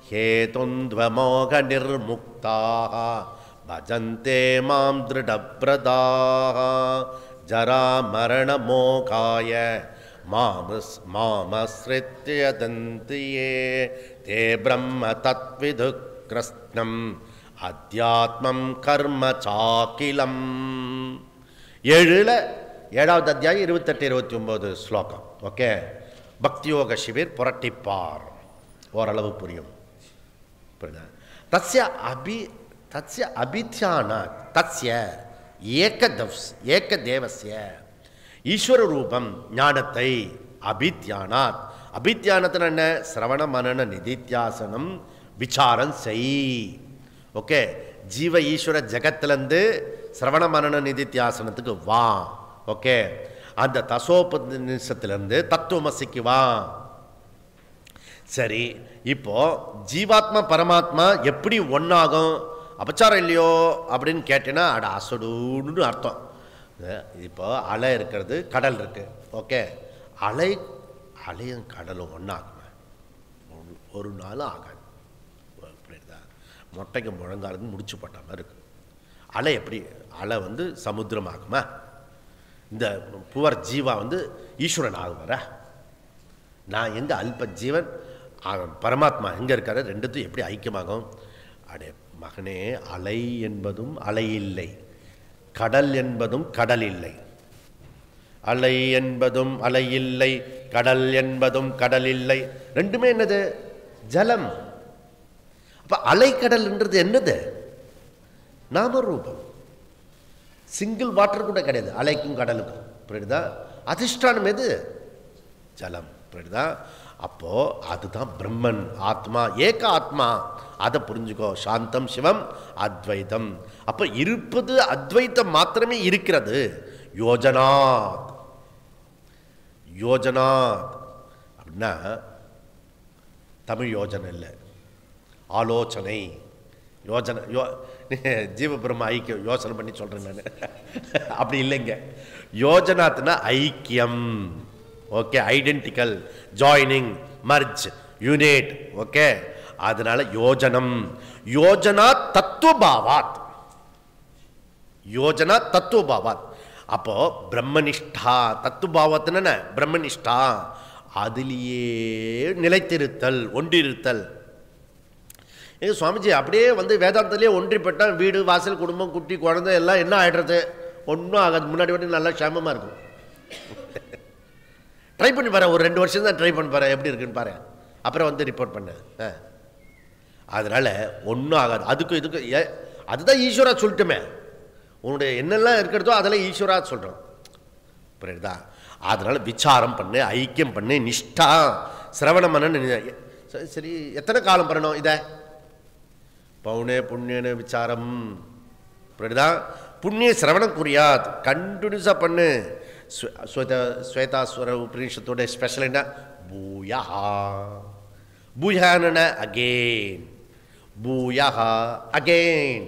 ஹேதுந்த்வமோக நிர்முக்தாக பஜந்தே மாம் திருடப்ரதாக ஜரா மரண மோகாய மாமஸ்ரித்யதந்தியே தே பிரம்ம தத்விது கிருஷ்ணம் அத்தியாத்மம் கர்ம சாக்கிலம். 7வது அத்தியாயம் 28, 29 ஸ்லோகம். ஓகே, பக்தியோக சிவிர் புரட்டிப்பார், ஓரளவு புரியும். புரியுதா? தஸ்ய அபித்யானாத் தஸ்ய ஏகதேவஸ்ய ஈஸ்வர ரூபம் ஞானத்தை அபித்யானாத். அபித்யானத்தில் என்ன? சிரவண மனன நிதித்தியாசனம் விசாரம் செய். ஓகே, ஜீவ ஈஸ்வர ஜகத்திலேருந்து சிரவண மனன நிதித்தியாசனத்துக்கு வா. ஓகே, அந்த தசோபநிஷத்திலிருந்து தத்துவமசிக்கு வா. சரி, இப்போ ஜீவாத்மா பரமாத்மா எப்படி ஒன்றாகும்? அபச்சாரம் இல்லையோ அப்படின்னு கேட்டேன்னா, அட அசடுன்னு அர்த்தம். இப்போ அலை இருக்கிறது, கடல் இருக்கு. ஓகே, அலையும் கடலும் ஒன்றாகுமா? ஒரு நாளும் ஆகாது. புரியுதா? மொட்டைக்கு முழங்காலுக்கு முடிச்சு போட்ட மாதிரி இருக்கு. அலை எப்படி? அலை வந்து சமுத்திரம் ஆகுமா? இந்த புவர் ஜீவா வந்து ஈஸ்வரன் ஆகுவாரா? நான் எங்கே அல்ப ஜீவன், பரமாத்மா எங்கே இருக்காரு? ரெண்டுத்தையும் எப்படி ஐக்கியமாகும்? அடே மகனே, அலை என்பதும் அலை இல்லை, கடல் என்பதும் கடல் இல்லை. அலை என்பதும் அலை இல்லை, கடல் என்பதும் கடல் இல்லை. ரெண்டுமே என்னது? ஜலம். அப்ப அலை கடல்ன்றது என்னது? நாமரூபம். சிங்கிள் வாட்டர் கூட கிடையாது அலைக்கும் கடலுக்கும். புரியுதா? அதிஷ்டானம் எது? ஜலம். புரியுதா? அப்போ அதுதான் பிரம்மன், ஆத்மா, ஏக ஆத்மா. அதை புரிஞ்சுக்கோ. சாந்தம் சிவம் அத்வைதம். அப்ப இருப்பது அத்வைத்தம் மாத்திரமே இருக்கிறது. யோஜனாத் அப்படின்னா தமிழ் யோஜனை இல்லை, ஆலோசனை. யோஜனை ஜீவபிரம்ம ஐக்கியம் யோசனை பண்ணி சொல்கிறேன் நான். அப்படி இல்லைங்க. யோஜனாத்துனா ஐக்கியம். Okay, identical, joining, merge, unit. Okay, அதனால யோஜனம். யோஜனா தத்துவபாவாத். யோஜனா தத்துவபாவாத். அப்போ பிரம்மனிஷ்டா, தத்துவபாவத்தின பிரம்மனிஷ்டா, அதிலேயே நிலைத்திருத்தல், ஒன்றிருத்தல். சுவாமிஜி அப்படியே வேதாந்தத்திலே ஒன்றிப்பட்டால் வீடு வாசல் குடும்பம் குட்டி குழந்தை எல்லாம் என்ன ஆகிடுறது? ஒன்றும் ஆகாது. முன்னாடி வந்து நல்லா க்ஷேமமாக இருக்கும். ட்ரை பண்ணி பாரு, ஒரு 2 வருஷம் தான் ட்ரை பண்ணி பாரு, எப்படி இருக்குன்னு பாரு, அப்புறம் ரிப்போர்ட் பண்ண. அதனால் ஒன்றும் ஆகாது. அதுக்கும் இதுக்கும் அதுதான் ஈஸ்வரா சொல்லிட்டுமே. உன்னுடைய என்னெல்லாம் இருக்கிறதோ அதெல்லாம் ஈஸ்வரா சொல்கிறோம். புரியுதா? அதனால் விசாரம் பண்ணு, ஐக்கியம் பண்ணு, நிஷ்டா, சிரவணம் பண்ணு. சரி, எத்தனை காலம் பண்ணணும் இதை? பவுனே புண்ணியனு விசாரம். புரியுதா? புண்ணிய சிரவணம் குறியாத், கண்டினியூஸாக பண்ணு. ஸ்வேதாஸ்வர உபநிஷத்தோட ஸ்பெஷல் என்ன? பூயா. பூயான அகெயின், பூயா அகெயின்.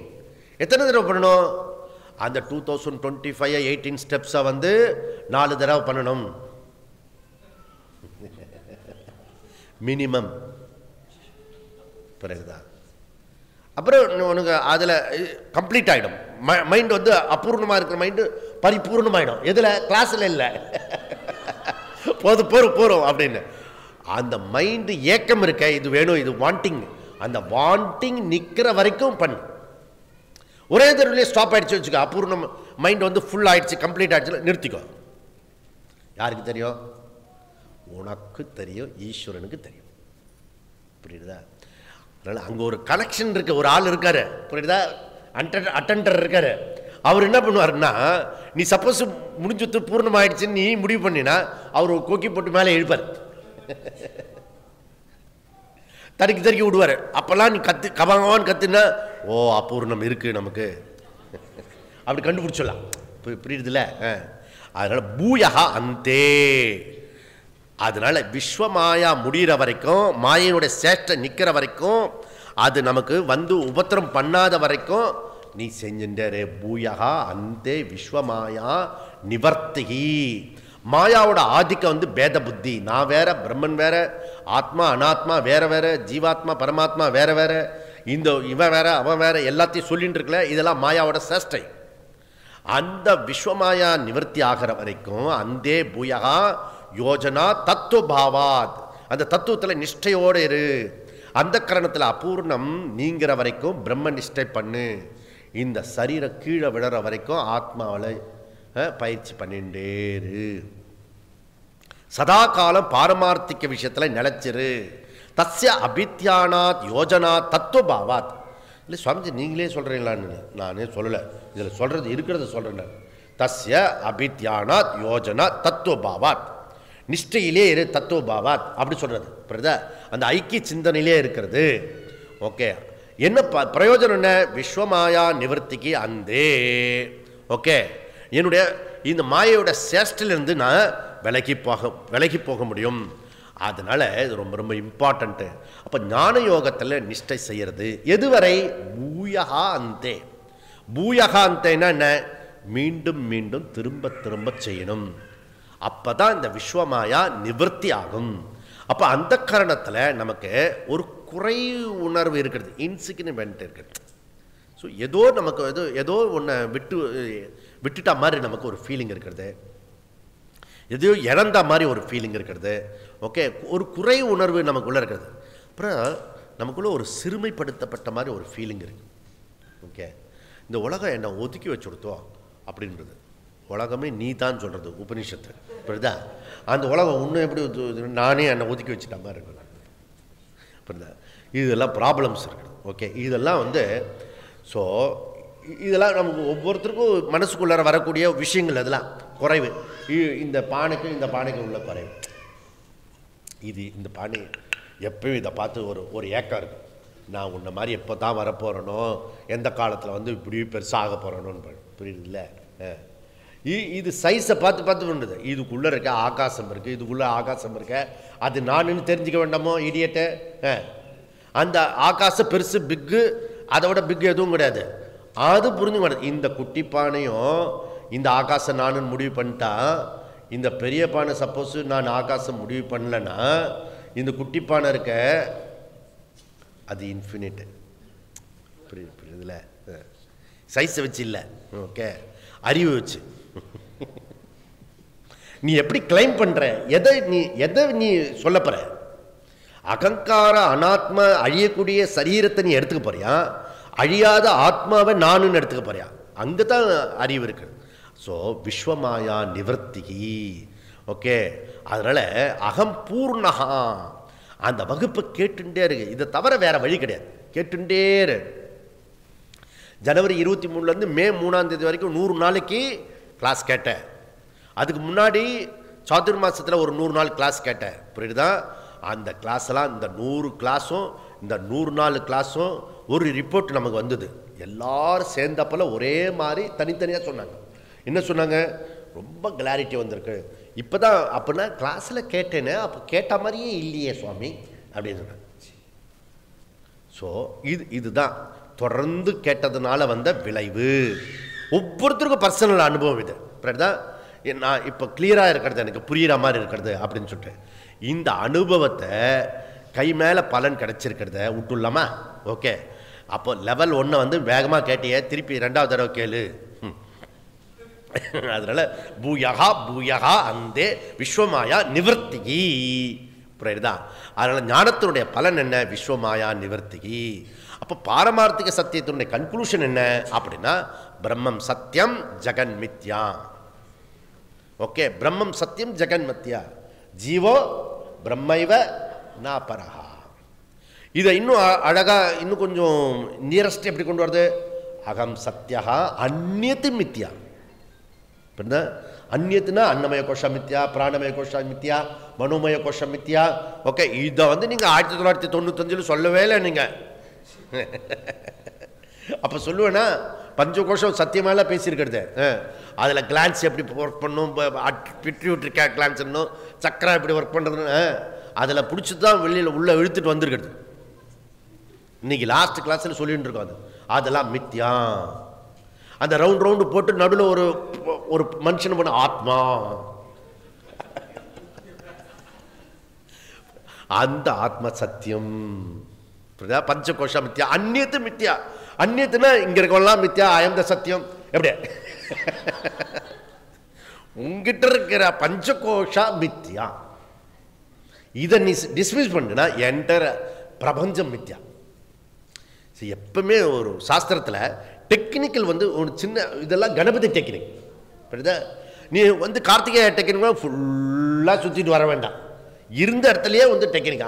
எத்தனை தடவை பண்ணணும்? அந்த 2025 18 ஸ்டெப்ஸை 4 தடவை பண்ணணும் மினிமம். பிறகுதான் அப்புறம் உனக்கு அதில் கம்ப்ளீட் ஆகிடும். மைண்ட் அபூர்ணமாக இருக்கிற மைண்டு பரிபூர்ணமாயிடும். எதில்? கிளாஸில் இல்லை. போகிறோம் அப்படின்னு அந்த மைண்டு ஏக்கம் இருக்க, இது வேணும், இது வாண்டிங். அந்த வாண்டிங் நிற்கிற வரைக்கும் பண்ணு. ஒரே தடவையே ஸ்டாப் ஆகிடுச்சு வச்சுக்கோ, அபூர்ணம் மைண்ட் ஃபுல் ஆகிடுச்சு, கம்ப்ளீட் ஆகிடுச்சு, நிறுத்திக்கோ. யாருக்கு தெரியும்? உனக்கு தெரியும், ஈஸ்வரனுக்கு தெரியும். புரியுதா? அதனால் அங்கே ஒரு கனெக்ஷன் இருக்கு. ஒரு ஆள் இருக்காரு, புரியுதா? அட்டெண்டர் இருக்காரு. அவர் என்ன பண்ணுவாருன்னா, நீ சப்போஸ் முடிஞ்சுத்து பூர்ணமாயிடுச்சுன்னு நீ முடிவு பண்ணினா அவர் கோக்கி போட்டு மேலே எழுப்பார், தடுக்கி விடுவார். அப்பெல்லாம் நீ கபாங்கவான்னு கத்துனா, ஓ அபூர்ணம் இருக்கு நமக்கு, அப்படி கண்டுபிடிச்சிடலாம். புரியுதுல்ல? அதனால பூயகா அந்தே. அதனால விஸ்வமாயா முடிகிற வரைக்கும், மாயனுடைய சேஷ்டை நிற்கிற வரைக்கும், அது நமக்கு உபத்திரம் பண்ணாத வரைக்கும் நீ செஞ்சுட்டே. பூயகா அந்தே விஸ்வமாயா நிவர்த்திகி. மாயாவோட ஆதிக்கம் பேத புத்தி. நான் வேற, பிரம்மன் வேற, ஆத்மா அனாத்மா வேற வேற, ஜீவாத்மா பரமாத்மா வேற வேற, இவன் வேற அவன் வேற, எல்லாத்தையும் சொல்லிட்டு இருக்கல. இதெல்லாம் மாயாவோட சேஷ்டை. அந்த விஸ்வமாயா நிவர்த்தி ஆகிற வரைக்கும் அந்தே பூயகா யோஜனா தத்துவபாவாத். அந்த தத்துவத்தில் நிஷ்டையோடு இரு. அந்த கரணத்தில் அபூர்ணம் நீங்கிற வரைக்கும் பிரம்ம நிஷ்டை பண்ணு. இந்த சரீர கீழே விழற வரைக்கும் ஆத்மாவில் பயிற்சி பண்ணிட்டே இரு. சதா காலம் பாரமார்த்திக விஷயத்தில் நிலைச்சிரு. தஸ்ய அபித்யானாத் யோஜனா தத்துவபாவாத். இல்லை சுவாமிஜி நீங்களே சொல்கிறீங்களான்னு நானே சொல்லலை, இதில் சொல்கிறது இருக்கிறத சொல்கிறேன். தஸ்ய அபித்யானாத் யோஜனா தத்துவபாவாத். நிஷ்டையிலே இரு, தத்துவபாவாத் அப்படி சொல்கிறது. புரியுதா? அந்த ஐக்கிய சிந்தனையிலே இருக்கிறது. ஓகே, என்ன பிரயோஜனம்? என்ன? விஸ்வமாயா நிவர்த்திக்கு அந்தே. ஓகே, என்னுடைய இந்த மாயோட சேஷ்டிலிருந்து நான் விலகி போக முடியும். அதனால இது ரொம்ப ரொம்ப இம்பார்ட்டண்ட்டு. அப்போ ஞான யோகத்தில் நிஷ்டை செய்கிறது எதுவரை? பூயகா அந்தே. பூயகா அந்தேன்னா என்ன? மீண்டும் மீண்டும் திரும்ப திரும்ப செய்யணும். அப்போ தான் இந்த விஸ்வமாயா நிவர்த்தி ஆகும். அப்போ அந்த காரணத்தில் நமக்கு ஒரு குறை உணர்வு இருக்கிறது, இன்சிக்னிஃபிகன்ட் இருக்குது. ஸோ ஏதோ நமக்கு ஏதோ ஒன்றை விட்டுட்டா மாதிரி நமக்கு ஒரு ஃபீலிங் இருக்கிறது, எதையோ இழந்த மாதிரி ஒரு ஃபீலிங் இருக்கிறது. ஓகே, ஒரு குறை உணர்வு நமக்குள்ளே இருக்கிறது. அப்புறம் நமக்குள்ளே ஒரு சிறுமைப்படுத்தப்பட்ட மாதிரி ஒரு ஃபீலிங் இருக்குது. ஓகே, இந்த உலகம் என்னை ஒதுக்கி வச்சு கொடுத்தோம் அப்படின்றது. உலகமே நீ தான் சொல்கிறது உபனிஷத்து. புரியுதா? அந்த உலகம் இன்னும் எப்படி நானே என்னை ஒதுக்கி வச்சுட்ட மாதிரி இருக்கு. புரியுதா? இதெல்லாம் ப்ராப்ளம்ஸ் இருக்குது. ஓகே, இதெல்லாம் ஸோ இதெல்லாம் நமக்கு ஒவ்வொருத்தருக்கும் மனசுக்குள்ளார வரக்கூடிய விஷயங்கள். அதெல்லாம் குறைவு. இந்த பானைக்கு உள்ள குறைவு. இந்த பானை எப்பயும் இதை பார்த்து ஒரு ஏக்கம் இருக்குது. நான் உன்ன மாதிரி எப்போ தான் வரப்போகிறனோ, எந்த காலத்தில் இப்படி பெருசாக போகிறனோன்னு. புரியுது இல்லை? இது சைஸை பார்த்து பார்த்து பண்ணுது. இதுக்குள்ளே இருக்க ஆகாசம் இருக்குது, இதுக்குள்ளே ஆகாசம் இருக்க, அது நானுன்னு தெரிஞ்சுக்க வேண்டாமோ இடியட்டை? அந்த ஆகாசம் பெருசு பிக்கு, அதை விட பிக்கு எதுவும் கிடையாது. அது புரிஞ்சுக்க மாட்டேது. இந்த குட்டி பானையும் இந்த ஆகாசம் நானுன்னு முடிவு பண்ணிட்டா, இந்த பெரிய பானை சப்போஸ் நான் ஆகாசம் முடிவு பண்ணலன்னா, இந்த குட்டி பானை இருக்க அது இன்ஃபினிட். புரியுதுல? சைஸை வச்சு இல்லை, ஓகே, அறிவு வச்சு. நீ எப்படி கிளைம் பண்ற, எதை நீ சொல்ல போற? அகங்கார அனாத்மா அழியக்கூடிய சரீரத்தை நீ எடுத்துக்க போறியா, அழியாத ஆத்மாவை நானுன்னு எடுத்துக்க போறியா? அங்கதான் அறிவு இருக்கு. ஸோ விஸ்வமாயா நிவர்த்திகி. ஓகே, அதனால அகம் பூர்ணகா. அந்த வகுப்பு கேட்டுட்டே இருக்கு. இதை தவிர வேற வழி கிடையாது. கேட்டுட்டே இரு. ஜனவரி 23 மே 3 வரைக்கும் 100 நாளைக்கு கிளாஸ் கேட்டேன். அதுக்கு முன்னாடி சாதுர் மாசத்தில் ஒரு 100 நாள் கிளாஸ் கேட்டேன். புரியுதா? அந்த கிளாஸ்லாம், இந்த 100 கிளாஸும் இந்த 100 நாள் கிளாஸும் ஒரு ரிப்போர்ட் நமக்கு வந்தது. எல்லாரும் சேர்ந்தப்பல ஒரே மாதிரி தனித்தனியாக சொன்னாங்க. என்ன சொன்னாங்க? ரொம்ப கிளாரிட்டி வந்திருக்கு. இப்போ தான் அப்படின்னா கிளாஸில் கேட்டேனே, அப்போ கேட்ட மாதிரியே இல்லையே சுவாமி அப்படின்னு சொன்னாங்க. ஸோ இதுதான் தொடர்ந்து கேட்டதுனால வந்த விளைவு. ஒவ்வொருத்தருக்கும் பர்சனல் அனுபவம் இது. புரியுதா? நான் இப்போ கிளியராக இருக்கிறது, எனக்கு புரிகிற மாதிரி இருக்கிறது அப்படின்னு சொல்லிட்டு இந்த அனுபவத்தை கை மேலே பலன் கிடைச்சிருக்கிறத விட்டுலாமா? ஓகே, அப்போ லெவல் 1 வந்து வேகமாக கேட்டியே, திருப்பி 2வது தடவை கேளு. அதனால பூயகா பூயகா அந்தே விஸ்வமாயா நிவர்த்திகி. புரியுதா? அதனால ஞானத்தினுடைய பலன் என்ன? விஸ்வமாயா நிவர்த்திகி. அப்போ பாரமார்த்திக சத்தியத்தினுடைய கன்க்ளூஷன் என்ன அப்படின்னா, பிரம்மம் சத்தியம் ஜெகன் மித்யா. ஓகே, பிரம்மம் சத்தியம் ஜெகன் மித்யா, ஜீவோ பிரம்மைவ நா பரஹா. இதை இன்னும் அழகா, இன்னும் கொஞ்சம் நியரஸ்ட் எப்படி கொண்டு வருது? அகம் சத்யா அந்நியத்து மித்யா. அந்நியத்துனா அன்னமய கோஷம் மித்யா, பிராணமய கோஷம் மித்யா, மனோமய கோஷம் மித்யா. ஓகே, இதை வந்து நீங்கள் 1995 சொல்லவே இல்லை. நீங்கள் அப்போ சொல்லுவேன்னா பஞ்சகோஷம் சத்தியமாலாம் பேசியிருக்கிறது. அதில் கிளான்ஸ் எப்படி ஒர்க் பண்ணும், பிட்ரியூட்ரி கிளான்ஸ் இன்னும் சக்கரம் எப்படி ஒர்க் பண்ணுறதுன்னு அதில் பிடிச்சி தான் வெளியில் உள்ளே இழுத்துட்டு வந்திருக்கிறது. இன்னைக்கு லாஸ்ட் கிளாஸில் சொல்லிட்டு இருக்கோம். அதெல்லாம் மித்யா. அந்த ரவுண்டு போட்டு நடுவில் ஒரு மனுஷன் பண்ண ஆத்மா, அந்த ஆத்மா சத்தியம். பஞ்சகோஷ மித்யா, அந்நியத்து மித்யா. அந்நியத்துனா இங்க இருக்கலாம் மித்யா, அயம் த சத்தியம். எப்படி உங்ககிட்ட இருக்கிற பஞ்சகோஷ மித்யா, இதை நீ டிஸ்மிஸ் பண்ணுனா என்டர் பிரபஞ்சம் மித்யா. எப்பவுமே ஒரு சாஸ்திரத்தில் டெக்னிக்கல் வந்து ஒரு சின்ன இதெல்லாம் கணபதி டெக்னிக். புரியுதா? நீ வந்து கார்த்திகேய டெக்னிக் ஃபுல்லாக சுற்றிட்டு வர வேண்டாம். இருந்த இடத்துலையே வந்து டெக்னிக்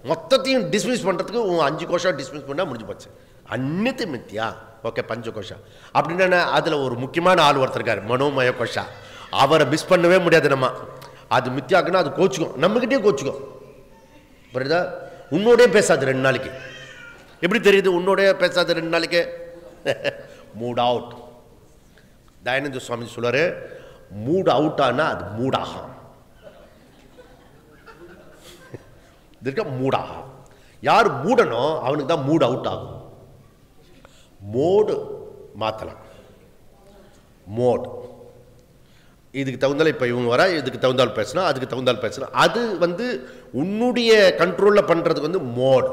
மொத்தத்தையும் டிஸ்மிஸ் பண்ணுறதுக்கு 5 கோஷம் டிஸ்மிஸ் பண்ணால் முடிஞ்சு போச்சு. அந்நியத்து மித்யா. ஓகே, பஞ்சகோஷா அப்படின்னா அதில் ஒரு முக்கியமான ஆள் ஒருத்தர் இருக்கார், மனோமய கோஷா. அவரை மிஸ் பண்ணவே முடியாது நம்ம. அது மித்யாக்குன்னா அது கோச்சுக்கும், நம்மகிட்டே கோச்சுக்கும். புரியுதா? உன்னோடய பேசாது 2 நாளைக்கு. எப்படி தெரியுது உன்னோடய பேசாது 2 நாளைக்கு? Mood out. தயானந்த சுவாமி சொல்றாரு, மூட் அவுட் ஆனா அது மூடாகும். மூடாகும். யார் மூடணும் அவனுக்கு தான் மூட் அவுட் ஆகும். மோடு மாத்தலாம். மோட் இதுக்கு தகுந்தால் இப்போ இவங்க வர, இதுக்கு தகுந்தால் பேசணும், அதுக்கு தகுந்தால் பேசணும். அது வந்து உன்னுடைய கண்ட்ரோலில் பண்ணுறதுக்கு வந்து மோட்.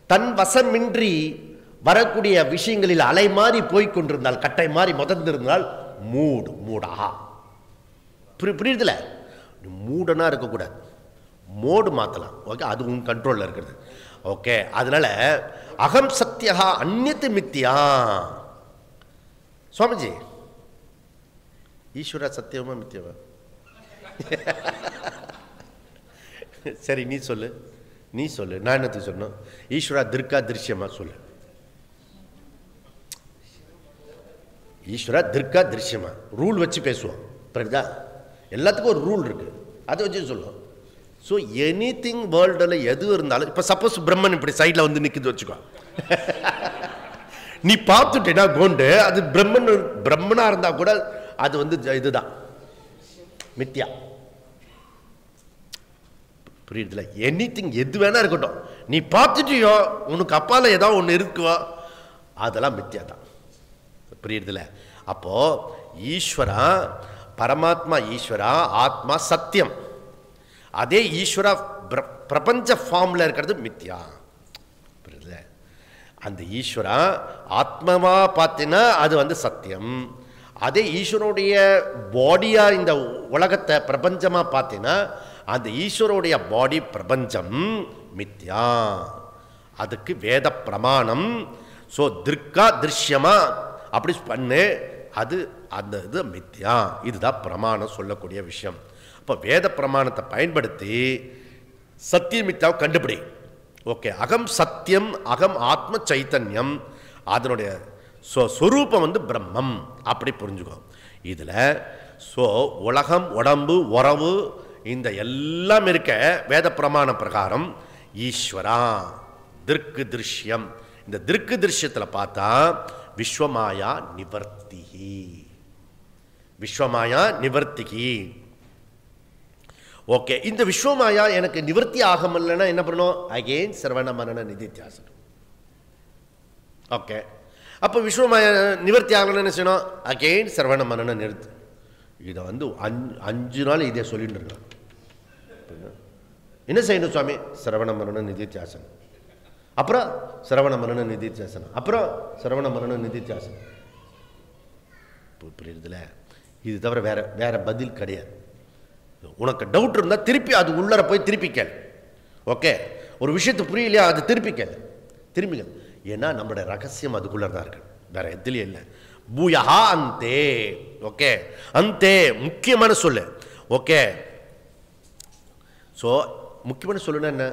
தன் வசமின்றி வரக்கூடிய விஷயங்களில் அலை மாறி போய்கொண்டிருந்தால், கட்டை மாறி முதந்திருந்தால் மூடா. புரியுதுல? மூடனா இருக்கக்கூடாது, மோடு மாற்றலாம். ஓகே, அது உன் கண்ட்ரோலில் இருக்கிறது. ஓகே, அதனால அகம் சத்யா அந்நியத்து மித்யா. சுவாமிஜி, ஈஸ்வரா சத்தியமா மித்யாவா? சரி, நீ சொல்லு. நான் என்னத்துக்கு சொன்னோம்? ஈஸ்வரா திருக்கா திருஷ்யமா சொல்லு. ஈஸ்வரா திருக்கா திருஷ்யமா ரூல் வச்சு பேசுவோம். புரியுதா? எல்லாத்துக்கும் ஒரு ரூல் இருக்கு, அதை வச்சு சொல்லுவோம். ஸோ எனி திங் வேர்ல்டில் எது இருந்தாலும், இப்போ சப்போஸ் பிரம்மன் இப்படி சைடில் வந்து நிற்குது வச்சுக்கோ, நீ பார்த்துட்டேன்னா கோண்டு அது பிரம்மனாக இருந்தால் கூட அது வந்து இதுதான் மித்யா. புரியுதுல? எனிதிங் எது வேணா இருக்கட்டும், நீ பார்த்துட்டியோ உனக்கு அப்பால ஏதாவது ஒன்று இருக்குவோ அதெல்லாம் மித்யா தான். புரியுதுல? அப்போ ஈஸ்வரா பரமாத்மா, ஈஸ்வரா ஆத்மா சத்தியம். அதே ஈஸ்வரா பிரபஞ்ச ஃபார்ம்ல இருக்கிறது மித்யா. புரியுதுல? அந்த ஈஸ்வரா ஆத்மாவா பார்த்தீங்கன்னா அது வந்து சத்தியம். அதே ஈஸ்வருடைய பாடியா இந்த உலகத்தை பிரபஞ்சமா பார்த்தீங்கன்னா அந்த ஈஸ்வருடைய பாடி பிரபஞ்சம் மித்யா. அதுக்கு வேத பிரமாணம். ஸோ திருக்கா திருஷ்யமா அப்படி பண்ணு, அது அந்த இது மித்யா. இதுதான் பிரமாணம் சொல்லக்கூடிய விஷயம். அப்போ வேத பிரமாணத்தை பயன்படுத்தி சத்திய மித்யாவை கண்டுபிடி. ஓகே, அகம் சத்தியம், அகம் ஆத்ம சைத்தன்யம், அதனுடைய ஸ்வரூபம் வந்து பிரம்மம். அப்படி புரிஞ்சுக்கோ. இதில் உலகம், உடம்பு, உறவு இந்த எல்லாம் இருக்க வேத பிரமாண பிரகாரம் ஈஸ்வரா திருக்கு திருஷ்யம். இந்த திருக்கு திருஷ்யத்தில் பார்த்தா விஸ்வமாயா நிவர்த்திகி, விஸ்வமாயா நிவர்த்திகி. ஓகே, இந்த விஸ்வமாயா எனக்கு நிவர்த்தி ஆகமல்லன்னா என்ன பண்ணணும்? அகெயின் சிரவண மனன நிதித்தியாசனம். ஓகே, அப்போ விஸ்வமாயா நிவர்த்தி ஆகலன்னு என்ன செய்யணும்? அகெயின் சிரவண மனன நிறுத்து. இதை வந்து 5 நாள் இதே சொல்லிட்டு இருக்கலாம். என்ன செய்யணும் சுவாமி? சிரவண மனன நிதித்தியாசனம், அப்புறம் சிரவண மனன நிதித்தியாசனம், அப்புறம் சிரவண மனன நிதித்தியாசனம். புரியுதுல? இது தவிர வேற வேற பதில் கிடையாது. உனக்கு டவுட் இருந்தால் திருப்பி அது உள்ளர போய் திருப்பி கேள். ஓகே, ஒரு விஷயத்து புரியலையா அது திருப்பி கேள், திரும்பி கேள். ஏன்னா நம்மளுடைய ரகசியம் அதுக்குள்ளே தான் இருக்கு, வேற எதுலையும் இல்லை. பூயஹா அந்தே. ஓகே, அந்தே முக்கியமான சொல்லு. ஓகே, ஸோ முக்கியமான சொல்லுன்னா என்ன?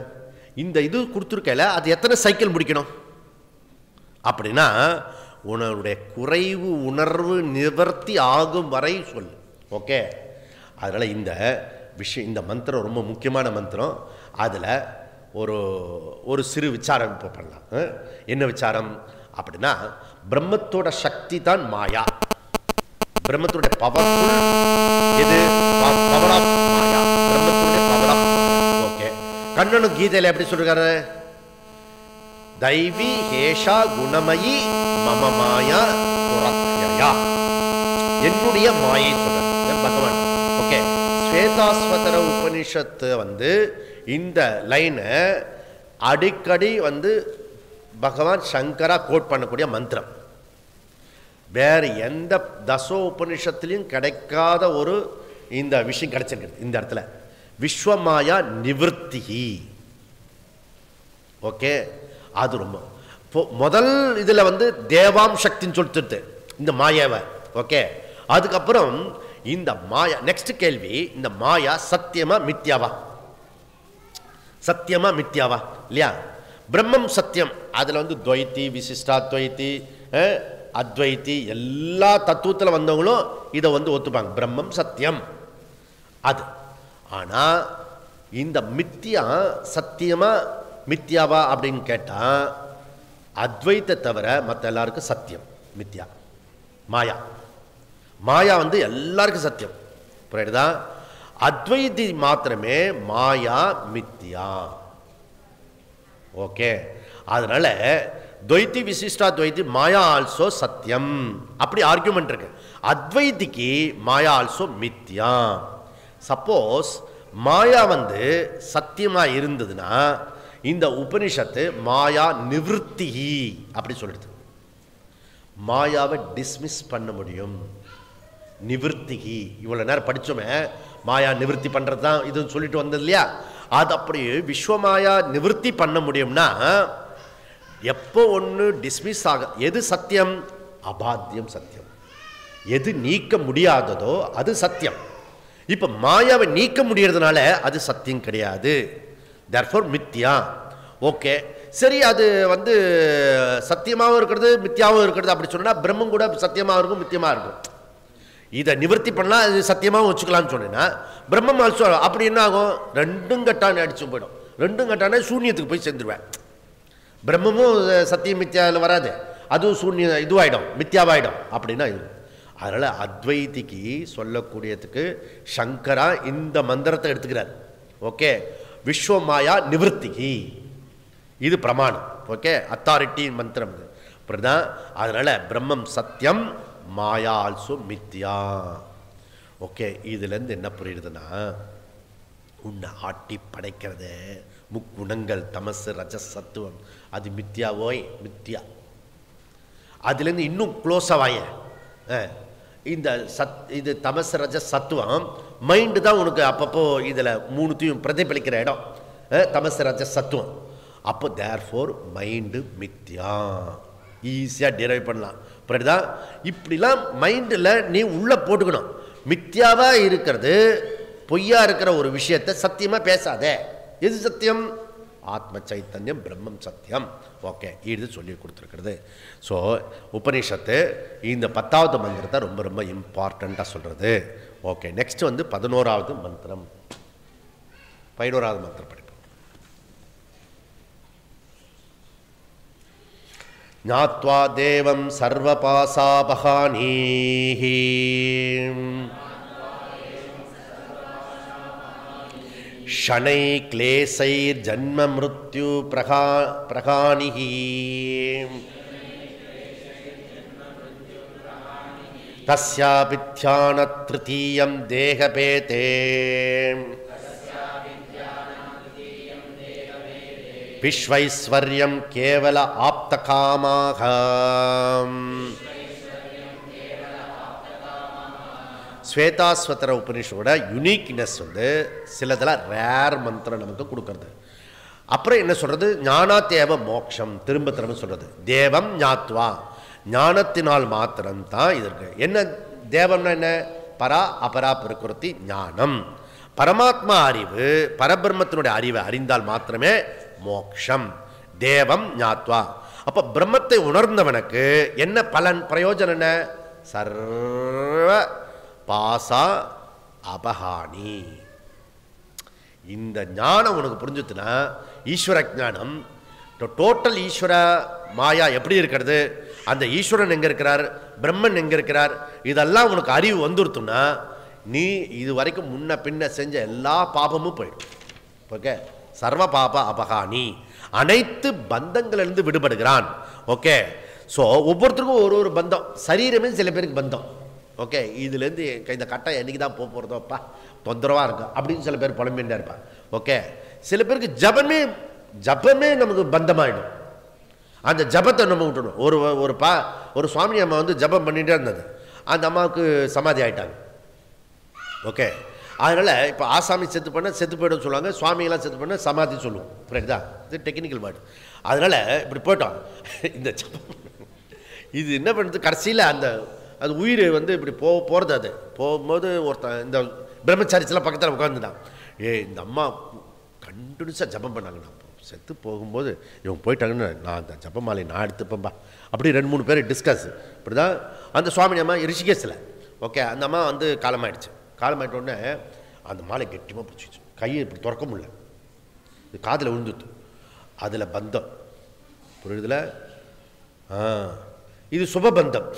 இந்த இது கொடுத்துருக்கல அது எத்தனை சைக்கிள் முடிக்கணும் அப்படின்னா உன்னுடைய குறைவு உணர்வு நிவர்த்தி ஆகும் வரை சொல்லு. ஓகே, அதனால் இந்த விஷயம், இந்த மந்திரம் ரொம்ப முக்கியமான மந்திரம். அதில் ஒரு சிறு விசாரம் இப்போ பண்ணலாம். என்ன விசாரம் அப்படின்னா, பிரம்மத்தோட சக்தி தான் மாயா. பிரம்மத்தோடைய பவர்ஃபுல் இது பவர் ஆஃப் மாயா, பிரம்மத்தோடைய பவர் ஆஃப். ஓகே, கண்ணனும் கீதையில் எப்படி சொல்றாரு? தைவி ஹேஷா குணமயி மம மாயா துரத்யயா, என்னுடைய மாயை சொல்ற பகவான். ஓகே, ஸ்வேதாஸ்வதர உபனிஷத்து வந்து இந்த லைனை அடிக்கடி வந்து பகவான் சங்கரா கோட் பண்ணக்கூடிய மந்திரம். வேறு எந்த தசோ உபனிஷத்துலையும் கிடைக்காத ஒரு இந்த விஷயம் கிடைச்சிருக்கு இந்த இடத்துல. விஸ்வமாயா நிவர்த்திகி. ஓகே, அது ரொம்ப முதல் இதில் வந்து தேவாம் சக்தின்னு சொல்லிட்டு இந்த மாயாவை. ஓகே, அதுக்கப்புறம் இந்த மாயா, நெக்ஸ்ட் கேள்வி, இந்த மாயா சத்தியமா மித்யாவா? சத்தியமா மித்யாவா இல்லையா? பிரம்மம் சத்தியம். அதில் வந்து துவைத்தி, விசிஷ்டாத்வைத்தி, அத்வைத்தி எல்லா தத்துவத்தில் வந்தவங்களும் இதை வந்து ஒத்துப்பாங்க, பிரம்மம் சத்தியம் அது. ஆனால் இந்த மித்யா சத்தியமா மித்யாவா அப்படின்னு கேட்டால் அத்வைத்தை தவிர மற்ற எல்லாருக்கும் சத்தியம் மித்யா. மாயா, மாயா வந்து எல்லாருக்கும் சத்தியம். புரியுதா? அத்வைதி மாத்திரமே மாயா மித்யா. ஓகே, அதனால துவைத்தி விசிஷ்டா துவைத்தி மாயா ஆல்சோ சத்தியம் அப்படி ஆர்கியூமெண்ட் இருக்கு. அத்வைதிக்கு மாயா ஆல்சோ மித்யா. சப்போஸ் மாயா வந்து சத்தியமா இருந்ததுன்னா இந்த உபனிஷத்து மாயா நிவர்த்தி அப்படி சொல்லிடுது. மாயாவை டிஸ்மிஸ் பண்ண முடியும். நிவர்த்திகி இவ்வளோ நேரம் படித்தோமே, மாயா நிவர்த்தி பண்ணுறது தான் இதுன்னு சொல்லிட்டு வந்தது இல்லையா? அது அப்படி விஸ்வமாயா நிவர்த்தி பண்ண முடியும்னா எப்போ ஒன்று டிஸ்மிஸ் ஆக, எது சத்தியம்? அபாத்தியம் சத்தியம். எது நீக்க முடியாததோ அது சத்தியம். இப்போ மாயாவை நீக்க முடியறதுனால அது சத்தியம் கிடையாது, தேர்ஃபோர் மித்யா. ஓகே, சரி, அது வந்து சத்தியமாகவும் இருக்கிறது மித்யாவும் இருக்கிறது அப்படி சொன்னால் பிரம்மம் கூட சத்தியமாக இருக்கும் மித்தியமாக இருக்கும். இதை நிவர்த்தி பண்ணலாம், அது சத்தியமாகவும் வச்சுக்கலாம்னு சொன்னேன்னா பிரம்மம் ஆல்சோ அப்படி என்ன ஆகும்? ரெண்டும் கட்டான அடிச்சு போயிடும். ரெண்டும் கட்டான சூன்யத்துக்கு போய் சேர்ந்துருவேன். பிரம்மமும் சத்திய மித்யாவில் வராது, அதுவும் சூன்ய இதுவாயிடும், மித்யாவாயிடும். அப்படின்னா இது அதனால் அத்வைதிக்கு சொல்லக்கூடியதுக்கு சங்கரா இந்த மந்திரத்தை எடுத்துக்கிறார். ஓகே, விஸ்வமாயா நிவர்த்திகி இது பிரமாணம். ஓகே, அத்தாரிட்டி மந்திரம் இது. அப்படிதான். அதனால் பிரம்மம் சத்தியம், மாயா ஆல்சோ மித்யா. ஓகே, இதுலேருந்து என்ன புரியுதுன்னா, உன்னை ஆட்டி படைக்கிறது முக்குணங்கள் தமசு ரஜஸ் சத்துவம், அது மித்யாவோய் மித்யா. அதுலேருந்து இன்னும் க்ளோஸாக வாய, இந்த இது தமசு ரஜஸ் சத்துவம் மைண்டு தான் உனக்கு அப்பப்போ இதில் மூணுத்தையும் பிரதிபலிக்கிற இடம், தமசு ரஜஸ் சத்துவம். அப்போ தேர்ஃபோர் மைண்டு மித்யா, ஈஸியாக டிரைவ் பண்ணலாம். புரியுதா? இப்படிலாம் மைண்டில் நீ உள்ளே போட்டுக்கணும். மித்யாவாக இருக்கிறது, பொய்யா இருக்கிற ஒரு விஷயத்தை சத்தியமாக பேசாதே. எது சத்தியம்? ஆத்ம சைத்தன்யம், பிரம்மம் சத்தியம். ஓகே, இது சொல்லி கொடுத்துருக்கிறது. ஸோ உபனிஷத்து இந்த 10வது மந்திரத்தை ரொம்ப ரொம்ப இம்பார்ட்டண்ட்டாக சொல்கிறது. ஓகே, நெக்ஸ்ட் வந்து 11வது மந்திரம். 11வது மந்திரம் படிப்போம். ஞாத்வா தேவம் சர்வபாசாபஹானீஹி ஷனை க்லேசைர் ஜன்ம மிருத்யு பிரகாணிஹி தஸ்யாபித்யான த்ருதீயம் தேகபேதே விஸ்வைஸ்வர்யம் கேவல ஆப்தகாமாக. ஸ்வேதாஸ்வதர உபனிஷோட யுனிக்னஸ் வந்து சிலதெல்லாம் ரேர் மந்திரம் நமக்கு கொடுக்கறது. அப்புறம் என்ன சொல்கிறது? ஞானாத்தேவ மோட்சம், திரும்ப திரும்ப சொல்கிறது. தேவம் ஞாத்வா, ஞானத்தினால் மாத்திரம்தான் இது இருக்கு. என்ன தேவம்னா என்ன? பரா அபரா பிரகிருதி ஞானம், பரமாத்மா அறிவு, பரபிரம்மத்தினுடைய அறிவை அறிந்தால் மாத்திரமே மோக்ஷம். தேவம் ஞாத்வா. அப்போ பிரம்மத்தை உணர்ந்தவனுக்கு என்ன பலன், பிரயோஜனம் என்ன? சர்வ பாசா அபஹானி. இந்த ஞானம் உனக்கு புரிஞ்சுதுன்னா, ஈஸ்வர ஞானம், டோட்டல் ஈஸ்வர மாயா எப்படி இருக்கிறது, அந்த ஈஸ்வரன் எங்கே இருக்கிறார், பிரம்மன் எங்கே இருக்கிறார், இதெல்லாம் உனக்கு அறிவு வந்துருத்துன்னா நீ இது வரைக்கும் முன்ன பின்ன செஞ்ச எல்லா பாபமும் போயிடும். ஓகே, சர்வ பாப அபகானி, அனைத்து பந்தங்களிலிருந்து விடுபடுகிறான். ஓகே, ஸோ ஒவ்வொருத்தருக்கும் ஒரு ஒரு பந்தம், சரீரமே சில பேருக்கு பந்தம். ஓகே, இதுலேருந்து இந்த கட்டை என்னைக்கு தான் போகிறதோப்பா, தொந்தரவாக இருக்கும் அப்படின்னு சில பேர் புலம்பின்ண்டே இருப்பான். ஓகே, சில பேருக்கு ஜபமே நமக்கு பந்தமாயிடும். அந்த ஜபத்தை நம்ம விட்டுணும். ஒரு சுவாமி அம்மா வந்து ஜபம் பண்ணிகிட்டே இருந்தது, அந்த அம்மாவுக்கு சமாதி ஆகிட்டாங்க. ஓகே, அதனால் இப்போ ஆசாமி செத்து போய்டும் சொல்லுவாங்க, சுவாமியெல்லாம் செத்து பண்ண சமாதி சொல்லுவோம். புரியுதா? இது டெக்னிக்கல் வேர்டு. அதனால் இப்படி போயிட்டோம். இந்த ஜபம் இது என்ன பண்ணுறது, கடைசியில் அது உயிர் வந்து இப்படி போகிறது. அது போகும்போது ஒருத்தன் இந்த பிரம்மச்சாரிச்செல்லாம் பக்கத்தில் உட்காந்துதான், இந்த அம்மா கண்டினியூஸாக ஜபம் பண்ணாங்க, நான் செத்து போகும்போது இவங்க போயிட்டாங்கன்னு நான் அந்த ஜபமாலை நான் எடுத்துப்பேன்பா. அப்படி 2-3 பேர் டிஸ்கஸ். இப்படி தான் அந்த சுவாமி அம்மா ரிஷிகேஷில். ஓகே, அந்த அம்மா வந்து காலமாயிடுச்சு. காலமாயிட்ட உடனே அந்த மாலை கெட்டியமாக பிடிச்சிச்சு, கையை இப்படி திறக்க முடியல, இது காதில் விழுந்துட்டு. அதில் பந்தம் புரியுதுல? இது சுபபந்தம்.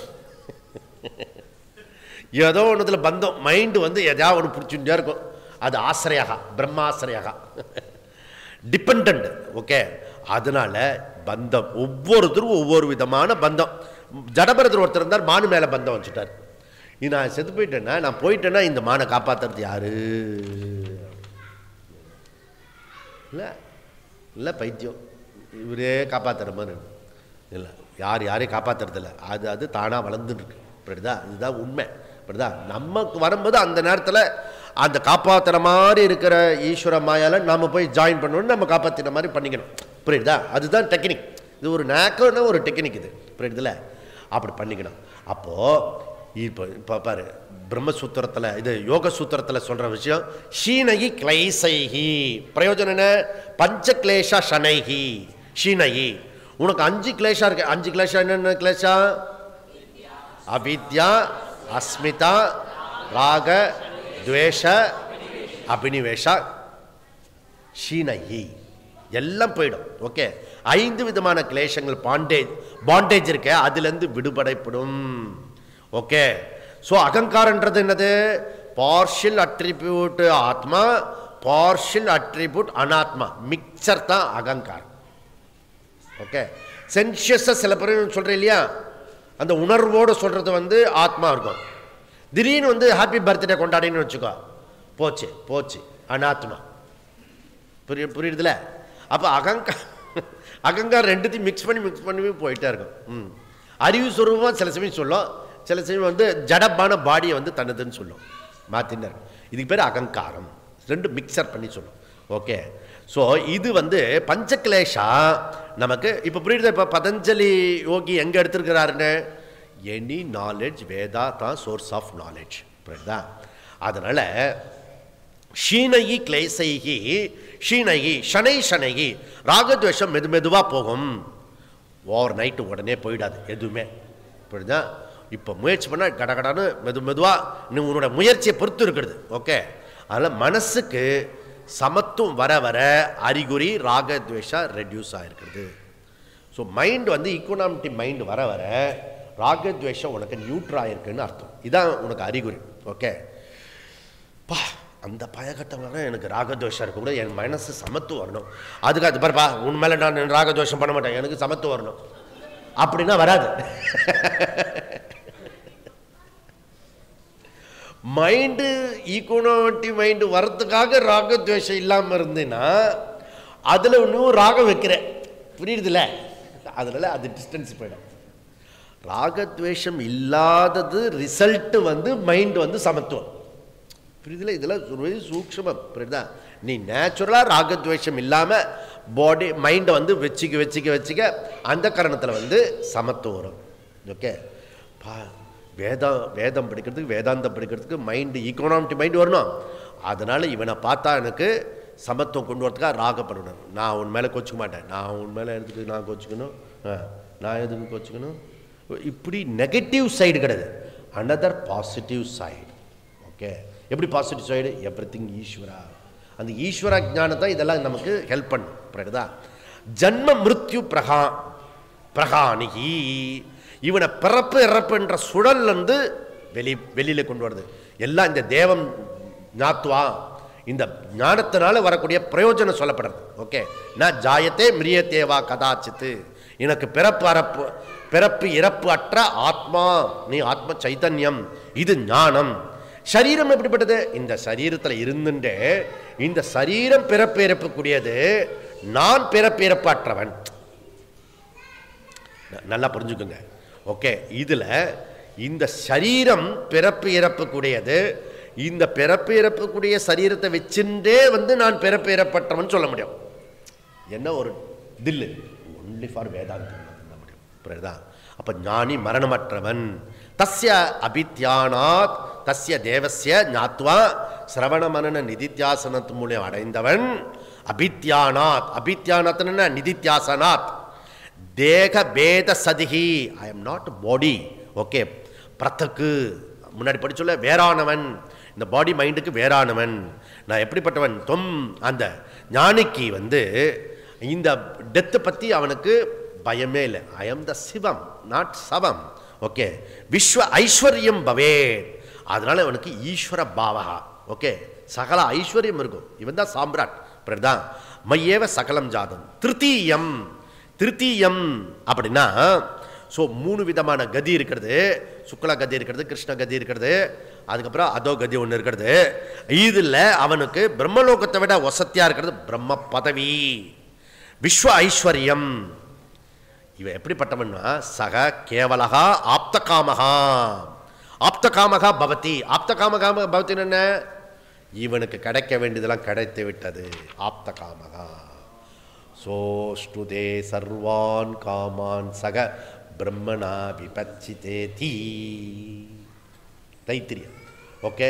ஏதோ ஒன்றுத்தில் பந்தம், மைண்டு வந்து எதாவது ஒன்று பிடிச்சுட்டே இருக்கும். அது ஆசிரியாக, பிரம்மாசிரியாக, டிபெண்ட். ஓகே, அதனால பந்தம் ஒவ்வொருத்தரும் ஒவ்வொரு விதமான பந்தம். ஜடபரதர் ஒருத்தர் இருந்தார், மானு மேலே பந்தம் வச்சுட்டார். நான் செத்து போயிட்டேன்னா, நான் போயிட்டேன்னா இந்த மானை காப்பாற்றுறது யாரு? இல்லை பைத்தியம், இவரே காப்பாற்றுற மாதிரி இல்லை. யாரையும் காப்பாற்றுறதில்ல, அது தானாக வளர்ந்துருக்கு. இப்படிதா, இதுதான் உண்மை. இப்படிதா நமக்கு வரும்போது அந்த நேரத்தில் அந்த காப்பாற்றுற மாதிரி இருக்கிற ஈஸ்வர மாயால நாம் போய் ஜாயின் பண்ணணும்னு நம்ம காப்பாற்றுற மாதிரி பண்ணிக்கணும். புரியுதா? அதுதான் டெக்னிக். இது ஒரு நேக்கம்னா ஒரு டெக்னிக். இது புரியுதுல? அப்படி பண்ணிக்கணும். அப்போது இப்போ பாரு, பிரம்மசூத்திரத்தில், இது யோக சூத்திரத்தில் சொல்கிற விஷயம், ஷீனகி கிளைசைஹி. பிரயோஜனம் என்ன? பஞ்ச கிளேஷா ஷனைஹி ஷீனகி. உனக்கு 5 கிளேஷா இருக்கு. 5 கிளேஷா என்னென்ன கிளேஷா? அவித்யா, அஸ்மிதா, ராக, துவேஷ, அபினிவேஷா, ஷீனகி, எல்லாம் போயிடும். ஓகே, 5 விதமான கிளேஷங்கள், பாண்டேஜ் இருக்க, அதுலேருந்து விடுபடைப்படும். ஓகே, ஸோ அகங்காரன்றது என்னது? பார்ஷியல் அட்ரிபியூட் ஆத்மா, பார்ஷியல் அட்ரிபியூட் அனாத்மா, மிக்சர் தான் அகங்காரம். ஓகே, சென்ஷியஸாக சில பேர் சொல்கிறேன் இல்லையா, அந்த உணர்வோடு சொல்கிறது வந்து ஆத்மா இருக்கும். திடீர்னு வந்து ஹாப்பி பர்த்டே கொண்டாடின்னு வச்சுக்கோ, போச்சு போச்சு அனாத்மா. புரியுதுல? அப்போ அகங்காரம் ரெண்டுத்தையும் மிக்ஸ் பண்ணி போயிட்டே இருக்கும். அறிவு சுரூபமாக சில சமயம் சொல்லும், சில சமயம் வந்து ஜடப்பான பாடியை வந்து தன்னதுன்னு சொல்லும், மாற்றினர். இதுக்கு பேர் அகங்காரம். ரெண்டு மிக்சர் பண்ணி சொல்லும். ஓகே, ஸோ இது வந்து பஞ்சக்லேஷா நமக்கு இப்போ புரியுது. இப்போ பதஞ்சலி யோகி எங்கே எடுத்திருக்கிறாருன்னு, எனி நாலேஜ் வேதா தான் சோர்ஸ் ஆஃப் நாலேஜ். புரியுதா? அதனால் ஷீனகி கிளேசைகி ஷீனகி ஷனை ஷனைகி, ராகத்வேஷம் மெதுவாக போகும், ஓவர் நைட்டு உடனே போயிடாது எதுவுமே. புரியுதா? இப்போ முயற்சி பண்ணால் கடகடான்னு மெதுவாக நீ உன்னோட முயற்சியை பொறுத்து இருக்கிறது. ஓகே, அதனால் மனசுக்கு சமத்துவம் வர வர அறிகுறி ராகத்வேஷா ரெடியூஸ் ஆகிருக்கிறது. ஸோ மைண்ட் வந்து ஈக்குவனாமிட்டி மைண்ட் வர வர ராகத்வேஷம் உனக்கு நியூட்ரல் ஆகிருக்குன்னு அர்த்தம். இதான் உனக்கு அறிகுறி. ஓகே, பா அந்த பயகட்டம் வர எனக்கு ராகத்வேஷம் இருக்கக்கூடாது, என் மனசு சமத்துவம் வரணும். அதுக்கு அது பாருப்பா, உண்மையில நான் ராகத்வேஷம் பண்ண மாட்டேன், எனக்கு சமத்துவம் வரணும் அப்படின்னா வராது. மைண்டு ஈக்குவனாமிட்டி மைண்டு வரத்துக்காக ராகத்வேஷம் இல்லாமல் இருந்தேன்னா அதில் இன்னும் ராகம் வைக்கிறேன். புரியுதுல? அதனால அது டிஸ்டன்ஸ் போயிடும். ராகத்வேஷம் இல்லாதது ரிசல்ட்டு வந்து மைண்டு வந்து சமத்துவம். புரியுதுல? இதெல்லாம் சூக்ஷ்மம். புரியுதா? நீ நேச்சுரலாக ராகத்வேஷம் இல்லாமல் பாடி மைண்டை வந்து வச்சுக்க அந்த காரணத்தில் வந்து சமத்துவம் வரும். ஓகே, வேதம் படிக்கிறதுக்கு வேதாந்தம் படிக்கிறதுக்கு மைண்டு ஈக்குவனாமிட்டி மைண்டு வரணும். அதனால் இவனை பார்த்தா எனக்கு சமத்துவம் கொண்டு வரதுக்காக ராகப்படணும். நான் உன் மேலே கோச்சிக்க மாட்டேன், நான் உன் மேலே எதுக்கு நான் கோச்சிக்கணும், நான் எதுக்கு கோச்சிக்கணும், இப்படி நெகட்டிவ் சைடு கிடையாது, அனதர் பாசிட்டிவ் சைடு. ஓகே, எப்படி பாசிட்டிவ் சைடு? எவ்ரிதிங் ஈஸ்வரா. அந்த ஈஸ்வர ஞானத்தை இதெல்லாம் நமக்கு ஹெல்ப் பண்ணும். புரியுதா? ஜன்ம மிருத்யு பிரகாணிகி, இவனை பிறப்பு இறப்புன்ற சுழல்லேருந்து வெளியில் கொண்டு வருது. எல்லாம் இந்த தேவம் ஞாத்வா, இந்த ஞானத்தினால வரக்கூடிய பிரயோஜனம் சொல்லப்படுறது. ஓகே, நான் ஜாயத்தே மிரியத்தேவா கதாச்சித்து, எனக்கு பிறப்பு இறப்பு அற்ற ஆத்மா, நீ ஆத்ம சைதன்யம், இது ஞானம். சரீரம் எப்படிப்பட்டது? இந்த சரீரத்தில் இருந்துட்டே இந்த சரீரம் பிறப்பு இறப்புக்கூடியது, நான் பிறப்பு இறப்பு அற்றவன். நல்லா புரிஞ்சுக்குங்க. ஓகே, இதில் இந்த சரீரம் பிறப்பு இறப்புக்கூடியது, இந்த பிறப்பு இறப்புக்கூடிய சரீரத்தை வச்சுட்டே வந்து நான் பிறப்பு இறப்பற்றவன் சொல்ல முடியும். என்ன ஒரு தில்லு, ஒன்லி ஃபார் வேதாந்தம் சொல்ல முடியும். புரியுதா? அப்போ ஞானி மரணமற்றவன். தஸ்ய அபித்யானாத் தஸ்ய தேவஸ்ய ஞாத்வா சிரவண மனன நிதித்தியாசனத்து மூலம் அடைந்தவன். அபித்யானாத், அபித்யானாத்னா நிதித்தியாசனாத், தேக பேத சதிகி, I am not body. Okay, பிரத்துக்கு முன்னாடி படிச்சொல்ல வேறானவன், இந்த பாடி மைண்டுக்கு வேறானவன். நான் எப்படிப்பட்டவன்? அந்த ஞானிக்கு வந்து இந்த டெத்தை பற்றி அவனுக்கு பயமே இல்லை. I am the Shivam, not shavam. Okay, விஸ்வ ஐஸ்வர்யம் பவே, அதனால அவனுக்கு ஈஸ்வர பாவகா. ஓகே, சகல ஐஸ்வர்யம் இருக்கும், இவன் தான் சாம்ராட். பிரதான் மையேவ சகலம் ஜாதம். திருத்தீயம் அப்படின்னா, ஸோ 3 விதமான கதி இருக்கிறது. சுக்ல கதி இருக்கிறது, கிருஷ்ண கதி இருக்கிறது, அதுக்கப்புறம் அதோ கதி ஒன்று இருக்கிறது. இதில் அவனுக்கு பிரம்மலோகத்தை விட வசத்தியாக இருக்கிறது பிரம்ம பதவி, விஸ்வ ஐஸ்வர்யம். இவன் எப்படிப்பட்டவன்னா சக கேவலகா ஆப்தகாமகா. ஆப்தகாமகா பவதி. ஆப்தகாமகா பவதி என்ன? இவனுக்கு கிடைக்க வேண்டியதெல்லாம் கிடைத்து விட்டது. ஆப்தகாமகா. சோஷ்டுதே சர்வான் காமான் சக பிரம்மணா விபச்சிதே தீ. தைத்திரியம். ஓகே,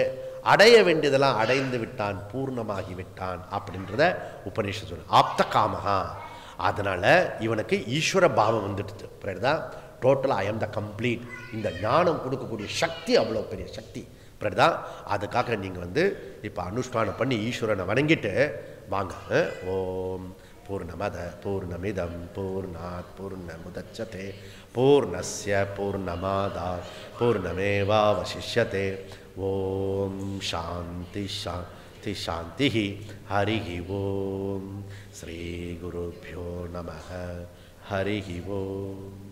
அடைய வேண்டியதெல்லாம் அடைந்து விட்டான், பூர்ணமாகி விட்டான் அப்படின்றத உபநிஷத்து சொல்லு. ஆப்த காமகா. அதனால் இவனுக்கு ஈஸ்வர பாவம் வந்துடுது. புரியுதா? டோட்டலாக ஐ எம் த கம்ப்ளீட். இந்த ஞானம் கொடுக்கக்கூடிய சக்தி அவ்வளோ பெரிய சக்தி. புரியுதா? அதுக்காக நீங்கள் வந்து இப்போ அனுஷ்டானம் பண்ணி ஈஸ்வரனை வணங்கிட்டு வாங்க. ஓம் பூர்ணமத பூர்ணமிதம் பூர்ணாத் பூர்ணமுதச்யதே பூர்ணஸ்ய பூர்ணமாதாத் பூர்ணமேவாவசிஷ்யதே. ஓம் சாந்தி சாந்தி சாந்தி. ஹரி ஓம். ஸ்ரீ குருப்யோ நமः. ஹரி ஓம்.